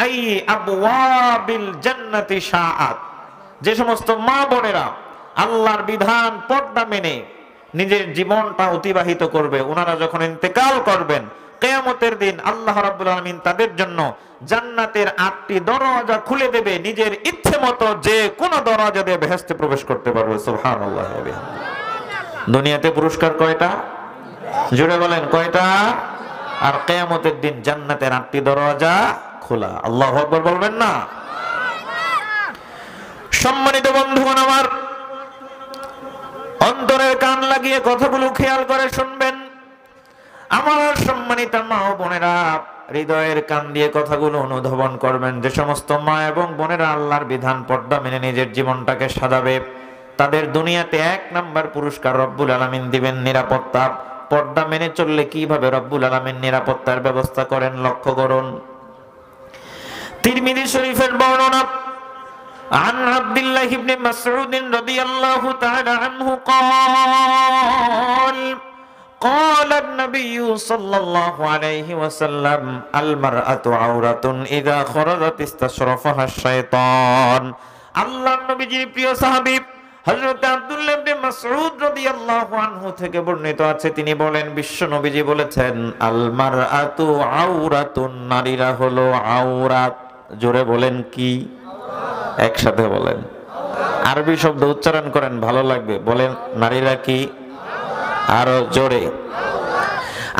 I আবওয়াবিল জান্নাতি শাআত, যে সমস্ত মা বোনেরা আল্লাহর বিধান পর্দা মেনে নিজের জীবনটা অতিবাহিত করবে, ওনারা যখন ইন্তেকাল করবেন কিয়ামতের দিন আল্লাহ রাব্বুল আলামিন তাদের জন্য জান্নাতের 8টি দরজা খুলে দেবে, নিজের ইচ্ছে মতো যে কোন দরজা দিয়ে বেহেশতে প্রবেশ করতে পারবে। সুবহানাল্লাহ। দুনিয়াতে পুরস্কার কয়টা? জোরে বলেন কয়টা? আর কিয়ামতের দিন জান্নাতের 8টি দরজা খোলা। আল্লাহু আকবার বলবেন না? সম্মানিত বন্ধুগণ আমার, অন্তরের কান লাগিয়ে কথাগুলো খেয়াল করে শুনবেন। আমার সম্মানিত মা ও বোনেরা, হৃদয়ের কান দিয়ে কথাগুলো অনুধাবন করবেন। যে সমস্ত মা এবং বোনেরা আল্লাহর বিধান পর্দা মেনে নিজের জীবনটাকে সাজাবে, তাদের দুনিয়াতে 1 নাম্বার পুরস্কার রব্বুল আলামিন দিবেন নিরাপত্তা। পর্দা মেনে চললে কিভাবে রব্বুল আলামিন নিরাপত্তার ব্যবস্থা করেন লক্ষ্য করুন। তিরমিজি শরীফের বর্ণনা, عن عبد الله بن مسعود رضي الله تعالى عنه قال قال النبي صلى الله عليه وسلم المرأة عورة إذا خرجت استشرفها الشيطان। আল্লাহর নবীজির প্রিয় সাহাবী হযরত আব্দুল্লাহ ইবনে মাসউদ রাদিয়াল্লাহু আনহু থেকে বর্ণিত আছে, তিনি বলেন বিশ্ব নবীজি বলেছেন আল মারআতু আওরাতুন, নারীরা হলো আওরাত। জোরে বলেন কি? একসাথে বলেন, আরবি শব্দ উচ্চারণ করেন, ভালো লাগবে। বলেন নারীরা কি? আরো জোরে।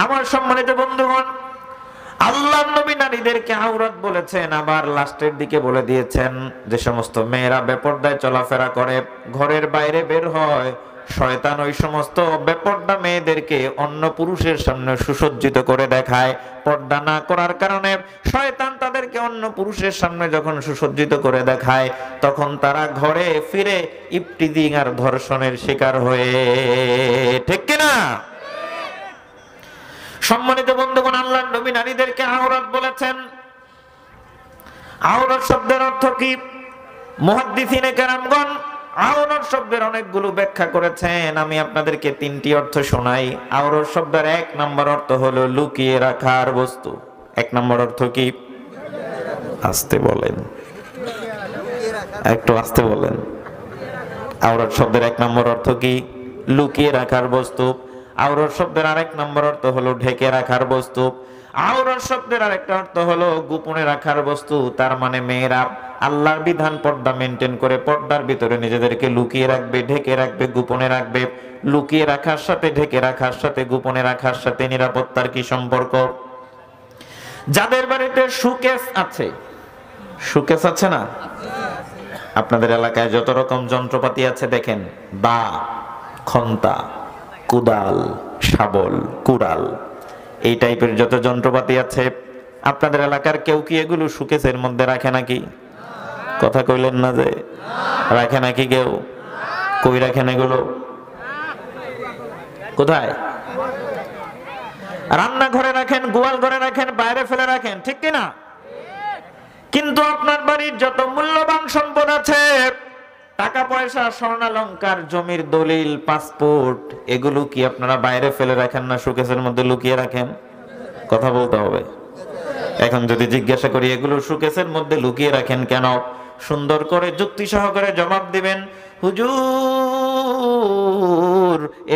আমার সম্মানিত বন্ধুগণ, আল্লাহর নবী নারীদেরকে আওরাত বলেছেন, আবার লাস্টের দিকে বলে দিয়েছেন যে সমস্ত মেয়েরা বেপরদায় চলাফেরা করে, ঘরের বাইরে বের হয়, শয়তান ওই সমস্ত বেপরদা মেয়েদেরকে অন্য পুরুষের সামনে সুসজ্জিত করে দেখায়। পর্দা না করার কারণে শয়তান তাদেরকে অন্য পুরুষের সামনে যখন সুসজ্জিত করে দেখায়, তখন তারা ঘরে ফিরে ইফতিজিং আর ধর্ষণের শিকার হয়ে, ঠিক কিনা? সম্মানিত বন্ধুগণ, আল্লাহর নবী নারীদেরকে আওরাত বলেছেন। আওরাত শব্দের অর্থ কি? মুহাদ্দিসিনে কেরামগণ আওরাত শব্দের অনেকগুলো ব্যাখ্যা করেছেন। আমি আপনাদেরকে 3টি অর্থ শোনাই। আওরাত শব্দের 1 নম্বর অর্থ হলো লুকিয়ে রাখার বস্তু। 1 নম্বর অর্থ কি? আস্তে বলেন, একটু আস্তে বলেন। আওরাত শব্দের 1 নম্বর অর্থ কি? লুকিয়ে রাখার বস্তু। আওরাত শব্দের আরেক নম্বর অর্থ হলো ঢেকে রাখার বস্তু। আওরাত শব্দের আরেকটা অর্থ হলো গোপনে রাখার বস্তু। তার মানে মেয়েরা আল্লাহর বিধান পর্দা মেনটেন করে পর্দার ভিতরে নিজেদেরকে লুকিয়ে রাখবে, ঢেকে রাখবে, গোপনে রাখবে। লুকিয়ে রাখার সাথে ঢেকে রাখার সাথে গোপনে রাখার সাথে নিরাপত্তার কি সম্পর্ক? যাদের বাড়িতে সুকেস আছে, সুকেস আছে না? আপনাদের এলাকায় যত রকম যন্ত্রপাতি আছে দেখেন, দা, খন্তা, কুদাল, শাবল, কুড়াল, এই টাইপের যত যন্ত্রপাতি আছে, আপনাদের এলাকার কেউ কি এগুলো সুকেসের মধ্যে রাখে নাকি? কথা কইলেন না যে? রাখে নাকি কেউ? কই রাখেন এগুলো? কোথায়? রান্নাঘরে রাখেন, গোয়াল ঘরে রাখেন, বাইরে ফেলে রাখেন, ঠিক কিনা? কিন্তু আপনার বাড়ির যত মূল্যবান সম্পদ আছে, টাকা পয়সা, স্বর্ণালংকার, জমির দলিল, পাসপোর্ট, এগুলো কি আপনারা বাইরে ফেলে রাখেন না সুকেসের মধ্যে লুকিয়ে রাখেন? কথা বলতে হবে। এখন যদি জিজ্ঞাসা করি এগুলো সুকেসের মধ্যে লুকিয়ে রাখেন কেন, সুন্দর করে যুক্তি সহকারে জবাব দিবেন, হুজুর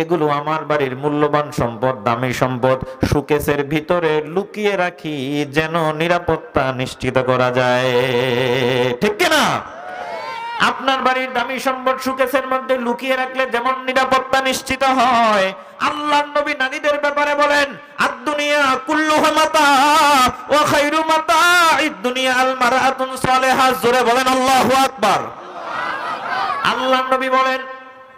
এগুলো আমার বাড়ির মূল্যবান সম্পদ, দামি সম্পদ, সুকেসের ভিতরে লুকিয়ে রাখি যেন নিরাপত্তা নিশ্চিত করা যায়, ঠিক কিনা? আপনার বাড়ির দামি সম্পদ সুকেসের মধ্যে লুকিয়ে রাখলে যেমন নিরাপত্তা নিশ্চিত হয়, আল্লাহর নবী নারীদের ব্যাপারে বলেন আদ-দুনিয়া কুল্লুহা মাতা ওয়া খায়রু মাতা'id দুনিয়া আল মারআতুন সালিহা। জোরে বলেন আল্লাহু আকবার। আল্লাহর নবী বলেন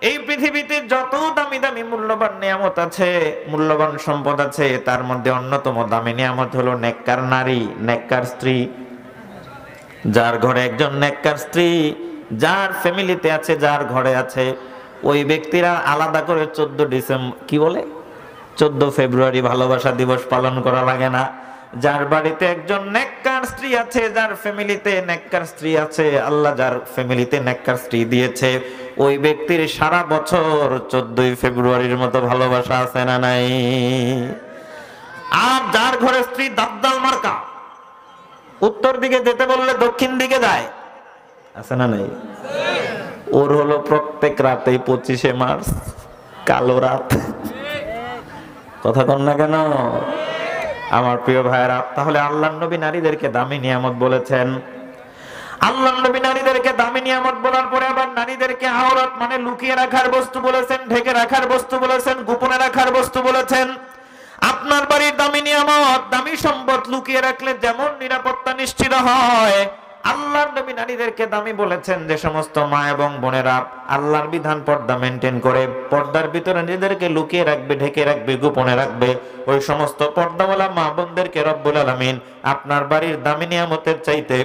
এই পৃথিবীতে যত দামি দামি মূল্যবান নিয়ামত আছে, মূল্যবান সম্পদ আছে, তার মধ্যে অন্যতম দামি নিয়ামত হলো নেককার নারী, নেককার স্ত্রী। যার ঘরে একজন নেককার স্ত্রী, যার ফ্যামিলিতে আছে, যার ঘরে আছে, ওই ব্যক্তিরা আলাদা করে 14 ফেব্রুয়ারি ভালোবাসা দিবস পালন করা লাগে না। যার বাড়িতে একজন নেককার স্ত্রী আছে, যার ফ্যামিলিতে নেককার স্ত্রী আছে, আল্লাহ যার ফ্যামিলিতে নেককার স্ত্রী দিয়েছে, ওই ব্যক্তির সারা বছর 14 ফেব্রুয়ারির মতো ভালোবাসা আছে না নাই? আর যার ঘরে স্ত্রী দাদ্দাল মার্কা, উত্তর দিকে যেতে বললে দক্ষিণ দিকে যায়, আছে না নাই? ওর হলো প্রত্যেক রাতেই 25শে মার্চ কালো রাত। কথা কন না কেন আমার প্রিয় ভাইরা? তাহলে আল্লাহর নবী নারীদেরকে দামি নিয়ামত বলেছেন। আল্লাহর নবী নারীদেরকে দামি নিয়ামত বলার পরে আবার নারীদেরকে আওরাত মানে লুকিয়ে রাখার বস্তু বলেছেন, ঢেকে রাখার বস্তু বলেছেন, গোপনে রাখার বস্তু বলেছেন। আপনার বাড়ির দামি নিয়ামত, দামি সম্পদ লুকিয়ে রাখলে যেমন নিরাপত্তা নিশ্চিত হয়, আল্লাহর নবী নারীদেরকে দামি বলেছেন যে সমস্ত মা এবং বোনেরা আল্লাহর বিধান পর্দা মেনটেন করে পর্দার ভিতরে নিজেদেরকে লুকিয়ে রাখবে, ঢেকে রাখবে, গোপনে রাখবে, ওই সমস্ত পর্দাওয়ালা মা বোনদেরকে রব্বুল আলামিন আপনার বাড়ির দামি নিয়ামতের চাইতে,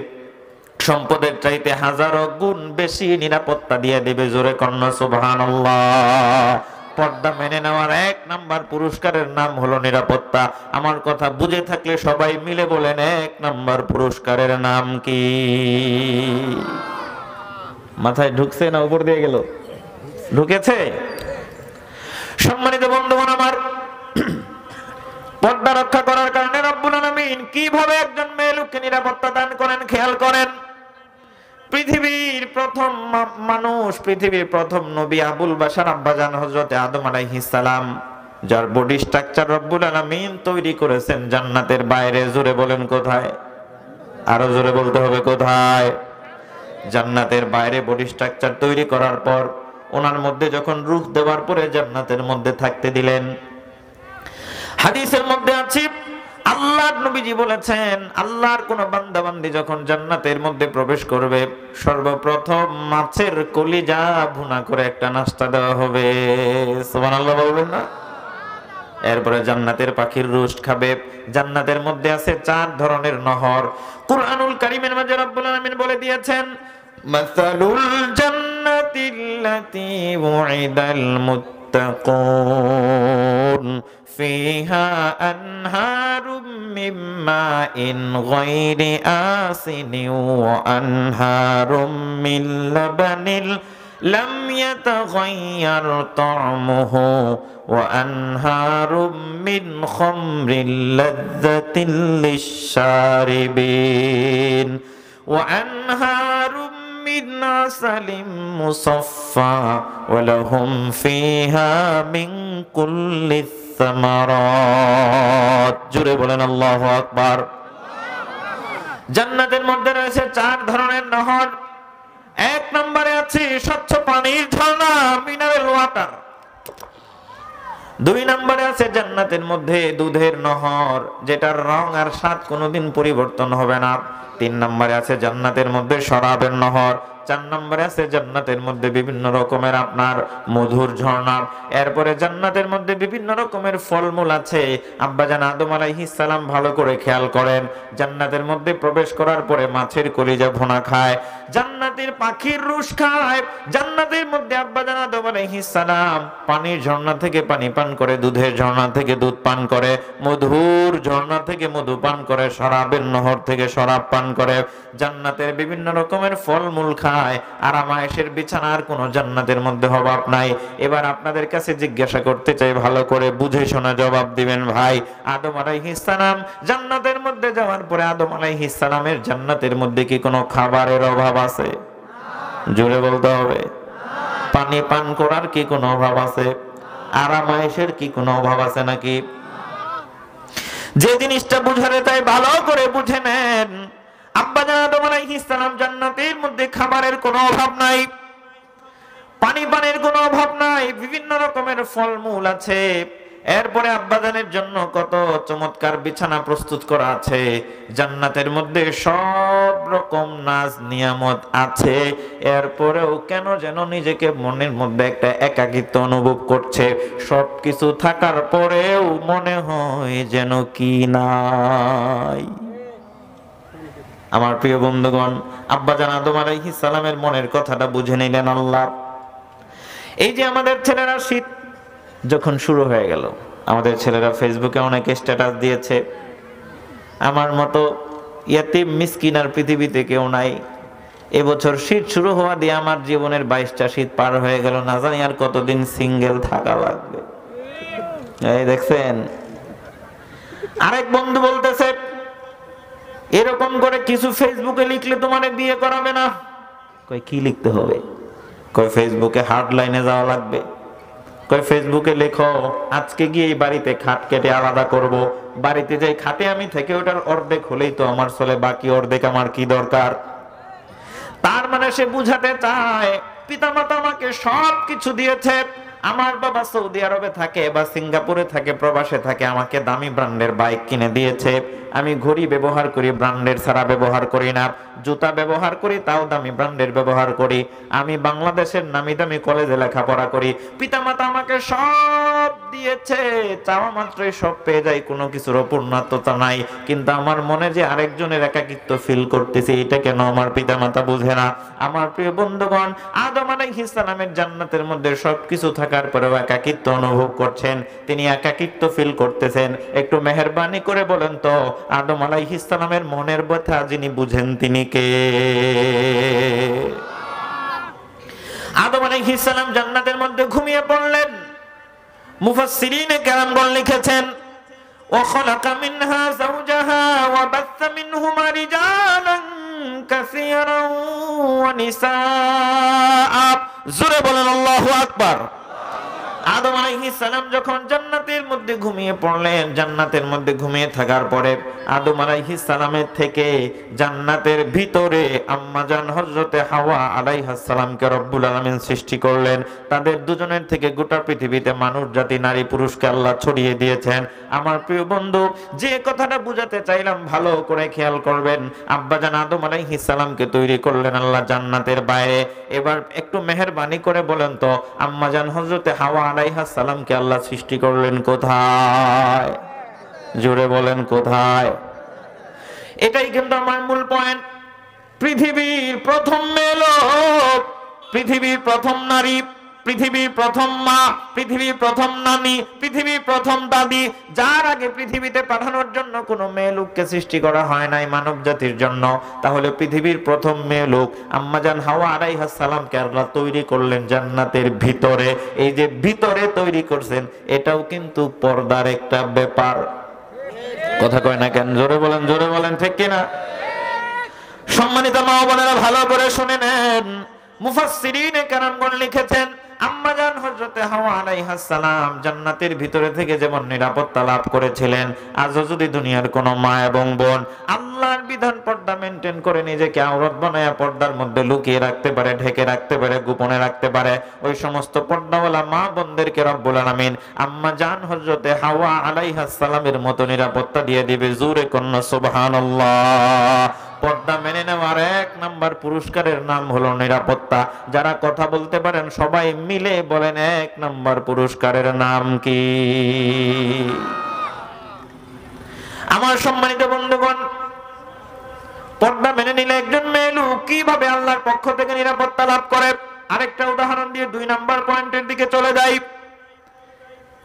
সম্পদের চাইতে হাজারো গুণ বেশি নিরাপত্তা দিয়ে দেবে। জোরে কন্যা সুবহানাল্লাহ। পর্দা মেনে নেওয়ার 1 নাম্বার পুরস্কারের নাম হলো নিরাপত্তা। আমার কথা বুঝে থাকলে সবাই মিলে বলেন 1 নাম্বার পুরস্কারের নাম কি? মাথায় ঢুকছে না উপর দিয়ে গেল? ঢুকেছে। সম্মানিত বন্ধুগণ আমার, পর্দা রক্ষা করার কারণে রব্বুল আলামিন কিভাবে একজন মেয়ে লোককে নিরাপত্তা দান করেন খেয়াল করেন। পৃথিবীর প্রথম মানুষ, পৃথিবীর প্রথম নবী আবুল বাশার আব্বাজান হযরতে আদম আলাইহিস সালাম, যার বডি স্ট্রাকচার রব্বুল আলামিন তৈরি করেছেন জান্নাতের বাইরে। জোরে বলেন কোথায়? আরো জোরে বলতে হবে কোথায়? জান্নাতের বাইরে বডি স্ট্রাকচার তৈরি করার পর ওনার মধ্যে যখন রূহ দেওয়ার পরে জান্নাতের মধ্যে থাকতে দিলেন। হাদিসের মধ্যে আছে আল্লাহর নবীজি বলেছেন, আল্লাহর কোন বান্দা বান্দি যখন জান্নাতের মধ্যে প্রবেশ করবে সর্বপ্রথম মাছের কলিজা ভুনা করে একটা নাস্তা দেওয়া হবে। সুবহানাল্লাহ বলবেন না? এরপরে জান্নাতের পাখির রোস্ট খাবে। জান্নাতের মধ্যে আছে 4 ধরনের নহর। কুরআনুল কারীমের মাঝে রব্বুল আলামিন বলে দিয়েছেন, মাসালুল জান্নাতিল্লাতী উইদাল মুত্তাকুন ফিহা আনহারুম মিন মাইন গায়রি আসিনি ওয়া আনহারুম মিন লাবানিল লাম ইয়াতাগায়্যার তা'মুহু ওয়া আনহারুম মিন খামরিল লাযযাতিল লিশ-শারিবিন ওয়া আনহারুম মিন আসালিম মুসাফফা ওয়া লাহুম ফিহা মিন কুল্লিস সামারাত। জোরে বলেন আল্লাহু আকবার। জান্নাতের মধ্যে রয়েছে 4 ধরনের নহর। 1 নম্বরে আছে স্বচ্ছ পানির ঝর্ণা, মিনারেল ওয়াটার। 2 নম্বরে আছে জান্নাতের মধ্যে দুধের নহর, যেটার রং আর স্বাদ কোনোদিন পরিবর্তন হবে না। 3 নম্বরে আছে জান্নাতের মধ্যে শরাবের নহর। 4 নম্বরে আছে জান্নাতের মধ্যে বিভিন্ন রকমের আপনার মধুর ঝর্ণা। এরপরে জান্নাতের মধ্যে বিভিন্ন রকমের ফলমূল আছে। আব্বাজান আদম আলাইহিস সালাম ভালো করে খেয়াল করেন, জান্নাতের মধ্যে প্রবেশ করার পরে মাছের কলিজা ভুনা খায়, জান্নাতের পাখির রুশ খায়। জান্নাতের মধ্যে আব্বাজান আদম আলাইহিস সালাম পানির ঝর্ণা থেকে পানি পান করে, দুধের ঝর্ণা থেকে দুধ পান করে, মধুর ঝর্ণা থেকে মধু পান করে, শরাবের নহর থেকে শরাব পান করে। জান্নাতের বিভিন্ন রকমের ফলমূল খায়। আরামায়েশের বিছানার কোনো জান্নাতের মধ্যে অভাব নাই। এবার আপনাদের কাছে জিজ্ঞাসা করতে চাই, ভালো করে বুঝে শোনা জবাব দিবেন ভাই। আদম আলাইহিস সালাম জান্নাতের মধ্যে যাওয়ার পরে আদম আলাইহিস সালামের জান্নাতের মধ্যে কি কোনো খাবারের অভাব আছে? জোরে বলতে হবে। পানি পান করার কি কোনো অভাব আছে? আরামায়েশের কি কোনো অভাব আছে নাকি? যে জিনিসটা বুঝারে তাই ভালো করে বুঝে নেন। আব্বাজান আদম আলাইহিস সালাম জান্নাতের মধ্যে খাবারের কোনো অভাব নাই, পানি পানের কোনো অভাব নাই, বিভিন্ন রকমের ফলমূল আছে। এরপরে আব্বাজানের জন্য কত চমৎকার বিছানা প্রস্তুত করা আছে। জান্নাতের মধ্যে সব রকম নাজ নিয়ামত আছে। এরপরেও কেন যেন নিজেকে মনের মধ্যে একটা একাকিত্ব অনুভব করছে। সবকিছু থাকার পরেও মনে হয় যেন কি নাই। আমার প্রিয় বন্ধুগণ, আব্বাজান আদম আলাইহিস সালামের মনের কথাটা বুঝে নিলেন আল্লাহ। এই যে আমাদের ছেলেরা শীত যখন শুরু হয়ে গেল, আমাদের ছেলেরা ফেসবুকে অনেক স্ট্যাটাস দিয়েছে, আমার মতো ইয়াতিম মিসকিন আর পৃথিবীতে কেউ নাই। এবছর শীত শুরু হওয়া দিয়ে আমার জীবনের 22টা শীত পার হয়ে গেল, না জানি আর কতদিন সিঙ্গেল থাকা লাগবে। এই দেখছেন। আরেক বন্ধু বলতেছে এরকম করে কিছু ফেসবুকে লিখলে তোমারে বিয়ে করাবে না। কই কি লিখতে হবে? কই ফেসবুকে হার্ড লাইনে যাওয়া লাগবে। কই ফেসবুকে লেখো আজকে গিয়ে এই বাড়িতে খাট কেটে আলাদা করব, বাড়িতে যে খাটে আমি থেকে ওটার অর্ধেক হলেই তো আমার চলে, বাকি অর্ধেক আমার কি দরকার? তার মানে সে বুঝাতে চায় পিতামাতা আমাকে সব কিছু দিয়েছে, আমার বাবা সৌদি আরবে থাকে বা সিঙ্গাপুরে থাকে, প্রবাসে থাকে, আমাকে দামি ব্র্যান্ডের বাইক কিনে দিয়েছে, আমি ঘড়ি ব্যবহার করি, ব্র্যান্ডের ছাড়া ব্যবহার করি না, জুতা ব্যবহার করি তাও দামি ব্র্যান্ডের ব্যবহার করি, আমি বাংলাদেশের নামি দামি কলেজে লেখাপড়া করি, পিতামাতা আমাকে সব দিয়েছে, চাওয়া মাত্রই সব পেয়ে যাই, কোনো কিছুর অপূর্ণতা নাই, কিন্তু আমার মনে যে আরেকজনের একাকিত্ব ফিল করতেছি, এটা কেন আমার পিতামাতা বুঝে না? আমার প্রিয় বন্ধুগণ, আদম আলাইহিস সালামের জান্নাতের মধ্যে সবকিছু থাকার পরেও একাকিত্ব অনুভব করছেন, তিনি একাকিত্ব ফিল করতেছেন। একটু মেহেরবানি করে বলেন তো, আদম আলাইহিস সালামের মনের ব্যথা যিনি বুঝেন তিনি কে? আদম আলাইহিস সালাম জান্নাতের মধ্যে ঘুমিয়ে পড়লেন। মুফাসসিরিনে কেরামগণ লিখেছেন, ওয়া খালাকা মিনহা যাওজাহা ওয়া বাসসা মিনহুমা রিজালান কাসীরান ওয়া নিসাআ। জোরে বলেন আল্লাহু আকবার। আদম আলাইহিস সালাম যখন জান্নাতের মধ্যে ঘুমিয়ে পড়লেন, জান্নাতের মধ্যে ঘুমিয়ে থাকার পরে আদম আলাইহিস সালামের থেকে জান্নাতের ভিতরে আম্মাজান হযরতে হাওয়া আলাইহিস সালামকে রব্বুল আলামিন সৃষ্টি করলেন। তাদের দুজনের থেকে গোটা পৃথিবীতে মানুষ জাতি নারী পুরুষকে আল্লাহ ছড়িয়ে দিয়েছেন। আমার প্রিয় বন্ধু, যে কথাটা বুঝাতে চাইলাম ভালো করে খেয়াল করবেন, আব্বাজান আদম আলাইহিস সালামকে তৈরি করলেন আল্লাহ জান্নাতের বাইরে। এবার একটু মেহেরবানি করে বলেন তো, আম্মাজান হযরতে হাওয়া আলাইহিস সালামকে আল্লাহ সৃষ্টি করলেন কোথায়? জোরে বলেন কোথায়? এটাই কিন্তু আমার মূল পয়েন্ট। পৃথিবীর প্রথম মেয়ে লোক, পৃথিবীর প্রথম নারী, পৃথিবীর প্রথম মা, পৃথিবীর প্রথম নানি, পৃথিবীর প্রথম দাদি, যার আগে পৃথিবীতে পাঠানোর জন্য কোনো মেয়ে লোককে সৃষ্টি করা হয় নাই মানব জাতির জন্য, তাহলে পৃথিবীর প্রথম মেয়ে লোক আম্মাজান হাওয়া আলাইহিস সালামকে আল্লাহ তৈরি করলেন জান্নাতের ভিতরে। এই যে ভিতরে তৈরি করছেন, এটাও কিন্তু পর্দার একটা ব্যাপার। কথা কয় না কেন? জোরে বলেন, জোরে বলেন, ঠিক কিনা? সম্মানিত মা ও বোনেরা ভালো করে শুনে নেন। মুফাসসিরিনে কেরামগণ লিখেছেন, আম্মাজান হযরতে হাওয়া আলাইহিস সালাম জান্নাতের ভিতরে থেকে যেমন নিরাপত্তা লাভ করেছিলেন, আজও যদি দুনিয়ার কোন মা এবং বোন আল্লাহর বিধান পর্দা মেইনটেইন করে নিজেকে আওরাত বানায়া পর্দার মধ্যে লুকিয়ে রাখতে পারে, ঢেকে রাখতে পারে, গোপনে রাখতে পারে, ওই সমস্ত পর্দাওয়ালা মা বোনদেরকে রব্বুল আলামিন আম্মাজান হযরতে হাওয়া আলাইহিস সালামের মতো নিরাপত্তা দিয়ে দিবে। জোরে কন্না সুবহানাল্লাহ। পর্দা মেনে নেওয়ার এক নাম্বার পুরস্কারের নাম হলো নিরাপত্তা। যারা কথা বলতে পারেন সবাই মিলে বলেন, এক নাম্বার পুরস্কারের নাম কি? আমার সম্মানিত বন্ধুগণ, পর্দা মেনে নিলে একজন মেয়ে লোক কিভাবে আল্লাহর পক্ষ থেকে নিরাপত্তা লাভ করে, আরেকটা উদাহরণ দিয়ে 2 নাম্বার পয়েন্টের দিকে চলে যাই।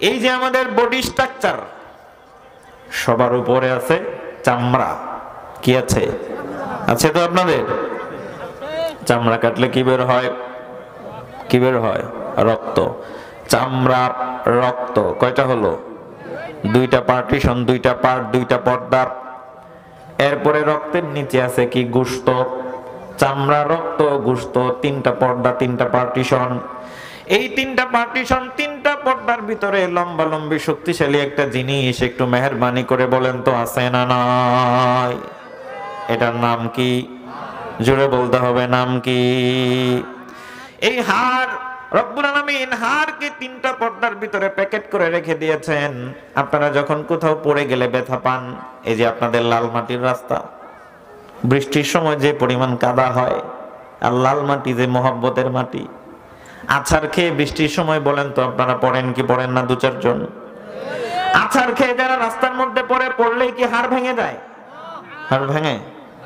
এই যে আমাদের বডি স্ট্রাকচার, সবার উপরে আছে চামড়া। কি আছে? আছে তো আপনাদের? চামড়া কাটলে কি বের হয়? কি বের হয়? রক্ত। চামড়া, রক্ত, কয়টা হলো? 2টা পার্টিশন, 2টা পার্ট, 2টা পর্দা। এরপরে রক্তের নিচে আছে কি? গোশত। চামড়া, রক্ত, গোশত, 3টা পর্দা, 3টা পার্টিশন। এই 3টা পার্টিশন, 3টা পর্দার ভিতরে লম্বা লম্বি শক্তিশালী একটা জিনিস, একটু মেহেরবানি করে বলেন তো আছে না নাই? এটার নাম কি? জোরে বলতে হবে, নাম কি? এই হাড়, রব্বুল আলামিন হাড়কে 3টা পর্দার ভিতরে প্যাকেট করে রেখে দিয়েছেন। আপনারা যখন কোথাও পড়ে গেলে ব্যথা পান, এই যে আপনাদের লাল মাটির রাস্তা, বৃষ্টির সময় যে পরিমাণ কাদা হয়, আর লাল মাটি যে মহব্বতের মাটি, আছাড় খেয়ে বৃষ্টির সময় বলেন তো আপনারা পড়েন কি পড়েন না? 2-4 জন আছাড় খেয়ে যারা রাস্তার মধ্যে পড়লেই কি হাড় ভেঙে যায়? হাড় ভেঙে?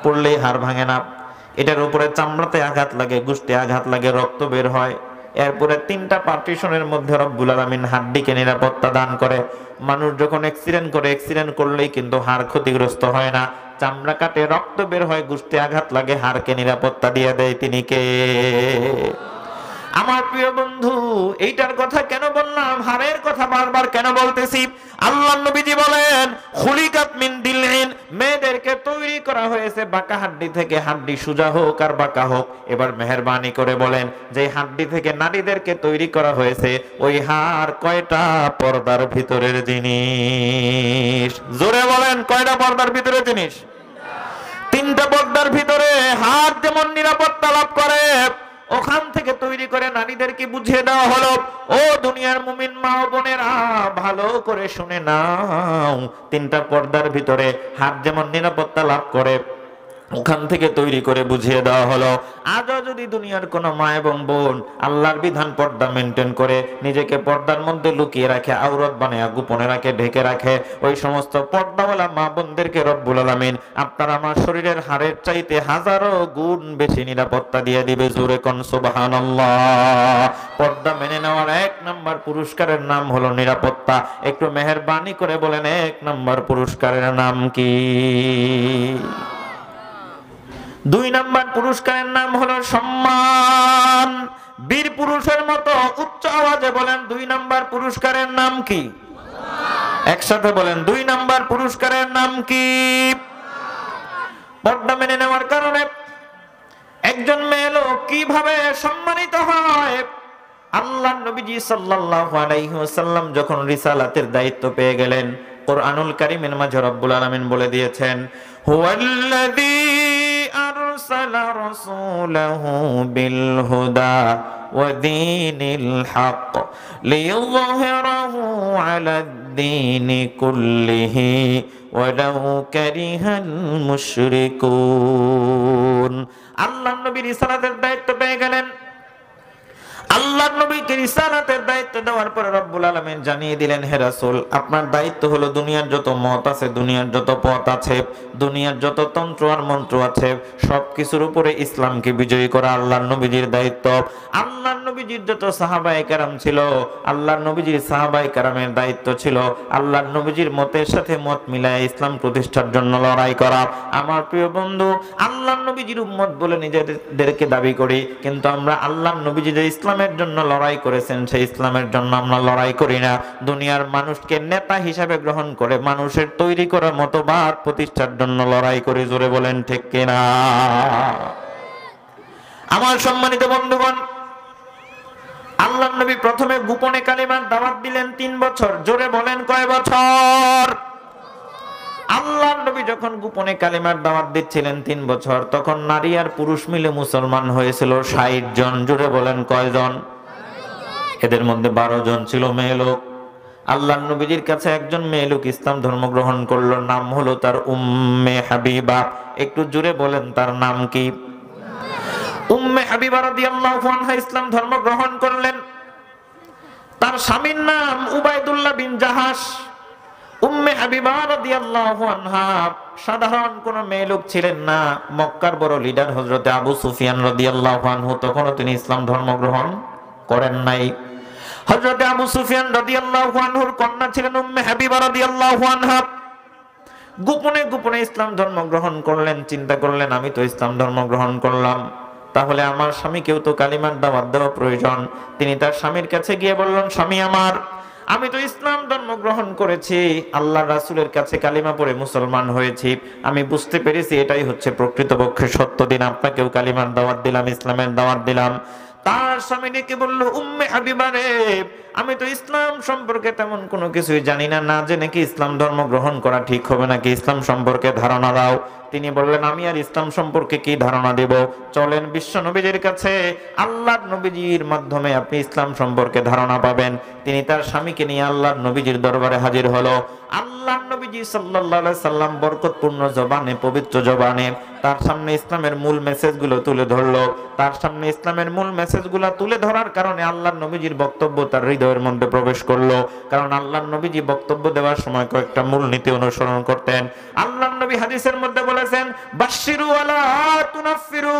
পড়লেই হাড় ভাঙে না। এটার উপরে চামড়াতে আঘাত লাগে, গোশতে আঘাত লাগে, রক্ত বের হয়। এরপরে 3টা পার্টিশনের মধ্যে রব্বুল আলামিন হাড্ডিকে নিরাপত্তা দান করে। মানুষ যখন অ্যাক্সিডেন্ট করে, অ্যাক্সিডেন্ট করলেই কিন্তু হাড় ক্ষতিগ্রস্ত হয় না, চামড়া কাটে, রক্ত বের হয়, গোশতে আঘাত লাগে, হাড়কে নিরাপত্তা দিয়ে দেয়। তিনি কে? আমার প্রিয় বন্ধু, এইটার কথা কেন বললাম, হাড়ের কথা বারবার কেন বলতেছি? আল্লাহ নবীজি বলেন, খুলিকাত মিন দিলহিন, মেয়েদেরকে তৈরি করা হয়েছে বাঁকা হাড্ডি থেকে, হাড্ডি সোজা হোক আর বাঁকা হোক। এবার মেহেরবানি করে বলেন, যে হাড্ডি থেকে নারীদেরকে তৈরি করা হয়েছে, ওই হাড় কয়টা পর্দার ভিতরের জিনিস? জোরে বলেন, কয়টা পর্দার ভিতরের জিনিস? তিনটা পর্দার ভিতরে। হাড় যেমন নিরাপত্তা লাভ করে, ওখান থেকে তৈরি করে নারীদেরকে বুঝিয়ে দেওয়া হলো, ও দুনিয়ার মুমিন মা ও বোনেরা, ভালো করে শুনে নাও, তিনটা পর্দার ভিতরে হাত যেমন নিরাপত্তা লাভ করে, ওখান থেকে তৈরি করে বুঝিয়ে দেওয়া হলো। আজও যদি দুনিয়ার কোন মা এবং বোন আল্লাহর বিধান পর্দা মেনটেন করে, নিজেকে পর্দার মধ্যে লুকিয়ে রাখে, আওরাত বানায় গোপনে রাখে, ঢেকে রাখে, ওই সমস্ত পর্দাওয়ালা মা বোনদেরকে রব্বুল আলামিন আপনার আমার শরীরের হাড়ের চাইতে হাজারো গুণ বেশি নিরাপত্তা দিয়ে দিবে। জোরে কোন সুবহানাল্লাহ। পর্দা মেনে নেওয়ার 1 নম্বর পুরস্কারের নাম হলো নিরাপত্তা। একটু মেহেরবানি করে বলেন, 1 নম্বর পুরস্কারের নাম কি? 2 নম্বর পুরস্কারের নাম হলো সম্মান। বীর পুরুষের মতো উচ্চ আওয়াজে বলেন, 2 নম্বর পুরস্কারের নাম কি? একসাথে বলেন, 2 নম্বর পুরস্কারের নাম কি? পর্দা মেনে নেওয়ার কারণে একজন মেয়ে লোক কিভাবে সম্মানিত হয়? আল্লাহর নবীজি সাল্লাল্লাহু আলাইহি ওয়াসাল্লাম যখন রিসালাতের দায়িত্ব পেয়ে গেলেন, কোরআনুল কারীমের মাঝে রব্বুল আলামিন বলে দিয়েছেন, হুয়াল্লাযী আরসালা রাসূলাহু বিল হুদা ওয়া দীনিল হক লিইয়ুযহিরাহু আলাদ দীনি কুল্লিহি ওয়ালাউ কারিহাল মুশরিকুন। আল্লাহর নবী রিসালাতের দায়িত্ব পেয়ে গেলেন। আল্লাহর নবীকে রিসালাতের দায়িত্ব দেওয়ার পরে রব্বুল আলামিন জানিয়ে দিলেন, হে রাসূল, আপনার দায়িত্ব হলো দুনিয়ার যত মত আছে, দুনিয়ার যত পথ আছে, দুনিয়ার যত তন্ত্র আর মন্ত্র আছে, সবকিছুর উপরে ইসলামকে বিজয়ী করা আল্লাহর নবীজির দায়িত্ব। আল্লাহর নবীজির যত সাহাবায়ে কেরাম ছিল, আল্লাহর নবীজির সাহাবায়ে কেরামের দায়িত্ব ছিল আল্লাহর নবীজির মতের সাথে মত মিলায় ইসলাম প্রতিষ্ঠার জন্য লড়াই করা। আমার প্রিয় বন্ধু, আল্লাহর নবীজির উম্মত বলে নিজেদেরকে দাবি করি, কিন্তু আমরা আল্লাহর নবীজি যে ইসলামের জন্য লড়াই করেছেন, সেই ইসলামের জন্য আমরা লড়াই করি না। দুনিয়ার মানুষকে নেতা হিসাবে গ্রহণ করে মানুষের তৈরি করা মতবাদ প্রতিষ্ঠার জন্য লড়াই করে। জোরে বলেন ঠিক কিনা? আমার সম্মানিত বন্ধুগণ, আল্লাহর নবী প্রথমে গোপনে কালিমার দাওয়াত দিলেন 3 বছর। জোরে বলেন, কয় বছর? আল্লাহর নবী যখন গোপনে কালিমার দাওয়াত দিচ্ছিলেন 3 বছর, তখন নারী আর পুরুষ মিলে মুসলমান হয়েছিল 60 জন। জোরে বলেন, কয়জন? এদের মধ্যে 12 জন ছিল মেয়ে লোক। আল্লাহর নবীজির কাছে একজন মেয়ে লোক ইসলাম ধর্ম গ্রহণ করলো, নাম হলো তার উম্মে হাবিবা। একটু জোরে বলেন, তার নাম কি? উম্মে হাবিবা রাদিয়াল্লাহু আনহা ইসলাম ধর্ম গ্রহণ করলেন। তার স্বামীর নাম Ubaidullah bin Jahsh. Umm Habiba রাদিয়াল্লাহু আনহা সাধারণ কোন মেয়ে লোক ছিলেন না। মক্কার বড় লিডার হযরতে আবু সুফিয়ান রাদিয়াল্লাহু আনহু, তখনও তিনি ইসলাম ধর্ম গ্রহণ করেন নাই। হযরতে আবু সুফিয়ান রাদিয়াল্লাহু আনহুর কন্যা ছিলেন উম্মে হাবিবা রাদিয়াল্লাহু আনহা। গোপনে গোপনে ইসলাম ধর্ম গ্রহণ করলেন। চিন্তা করলেন, আমি তো ইসলাম ধর্ম গ্রহণ করলাম, তাহলে আমার স্বামীকেও তো কালিমার দাওয়াত দেওয়া প্রয়োজন। তিনি তার স্বামীর কাছে গিয়ে বললেন, স্বামী আমার, আমি তো ইসলাম ধর্ম গ্রহণ করেছি, আল্লাহর রাসূলের কাছে কালিমা পড়ে মুসলমান হয়েছি, আমি বুঝতে পেরেছি এটাই হচ্ছে প্রকৃতপক্ষে সত্য দিন, আপনাকেও কালিমার দাওয়াত দিলাম, ইসলামের দাওয়াত দিলাম। তার স্বামী ডেকে বলল, উম্মে হাবিবা রে, আমি তো ইসলাম সম্পর্কে তেমন কোনো কিছুই জানি না, না জেনে কি ইসলাম ধর্ম গ্রহণ করা ঠিক হবে নাকি? ইসলাম সম্পর্কে ধারণা দাও। তিনি বললেন, আমি আর ইসলাম সম্পর্কে কি ধারণা দেব? চলেন বিশ্ব নবীজির কাছে, আল্লাহর নবীজির মাধ্যমে আপনি ইসলাম সম্পর্কে ধারণা পাবেন। তিনি তার স্বামীকে নিয়ে আল্লাহর নবীজির দরবারে হাজির হলো। আল্লাহর নবীজি সাল্লাল্লাহু আলাইহি সাল্লাম বরকতপূর্ণ জবানে, পবিত্র জবানে তার সামনে ইসলামের মূল মেসেজগুলো তুলে ধরলো। তার সামনে ইসলামের মূল মেসেজগুলো তুলে ধরার কারণে আল্লাহর নবীজির বক্তব্য তার হৃদয়ের মধ্যে প্রবেশ করলো। কারণ আল্লাহর নবীজি বক্তব্য দেওয়ার সময় কয়েকটা মূল নীতি অনুসরণ করতেন। আল্লাহর নবী হাদিসের মধ্যে বলেছেন, বাশশিরু ওয়ালা তুনাফফিরু,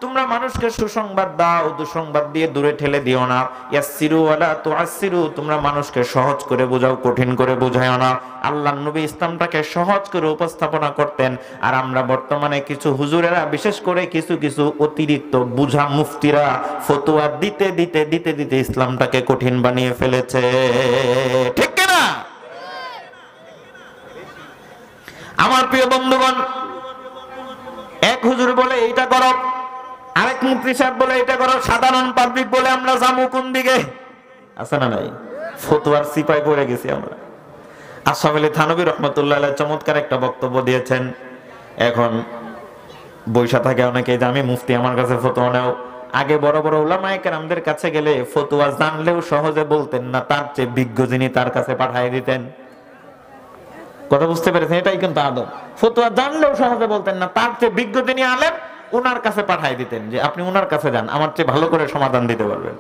তোমরা মানুষকে সুসংবাদ দাও, দুঃসংবাদ দিয়ে দূরে ঠেলে দিও না। ইয়াসসিরু ওয়ালা তুআসসিরু, তোমরা মানুষকে সহজ করে বোঝাও, কঠিন করে বোঝাও না। আল্লাহর নবী ইসলামটাকে সহজ করে উপস্থাপনা করতেন। আর আমরা বর্তমানে কিছু হুজুরেরা, বিশেষ করে কিছু কিছু অতিরিক্ত বুঝা মুফতিরা ফতোয়া দিতে দিতে দিতে দিতে ইসলামটাকে কঠিন বানিয়ে ফেলেছে, ঠিক কিনা? আমার প্রিয় বন্ধুগণ, এক হুজুর বলে এইটা করো, আরেক মুফতি সাহেব বলে এটা করো, সাধারণ পাবলিক বলে আমরা যাবো কোন দিকে? আছে না নাই? ফতোয়ার সিপাই পড়ে গেছি আমরা। আশরাফ আলী থানভী রাহমাতুল্লাহ আলাইহি চমৎকার একটা বক্তব্য দিয়েছেন। এখন বৈশা থাকে অনেকে যে আমি মুফতি, আমার কাছে ফতোয়া নাও। আগে বড় বড় উলামায়ে কেরামদের কাছে গেলে ফতোয়া জানলেও সহজে বলতেন না, তার চেয়ে বিজ্ঞ যিনি তার কাছে পাঠিয়ে দিতেন। কথা বুঝতে পেরেছেন? এটাই কিন্তু আদব। ফতোয়া জানলেও সহজে বলতেন না, তার চেয়ে বিজ্ঞ যিনি আলেম ওনার কাছে পাঠিয়ে দিতেন, যে আপনি ওনার কাছে যান, আমার চেয়ে ভালো করে সমাধান দিতে পারবেন।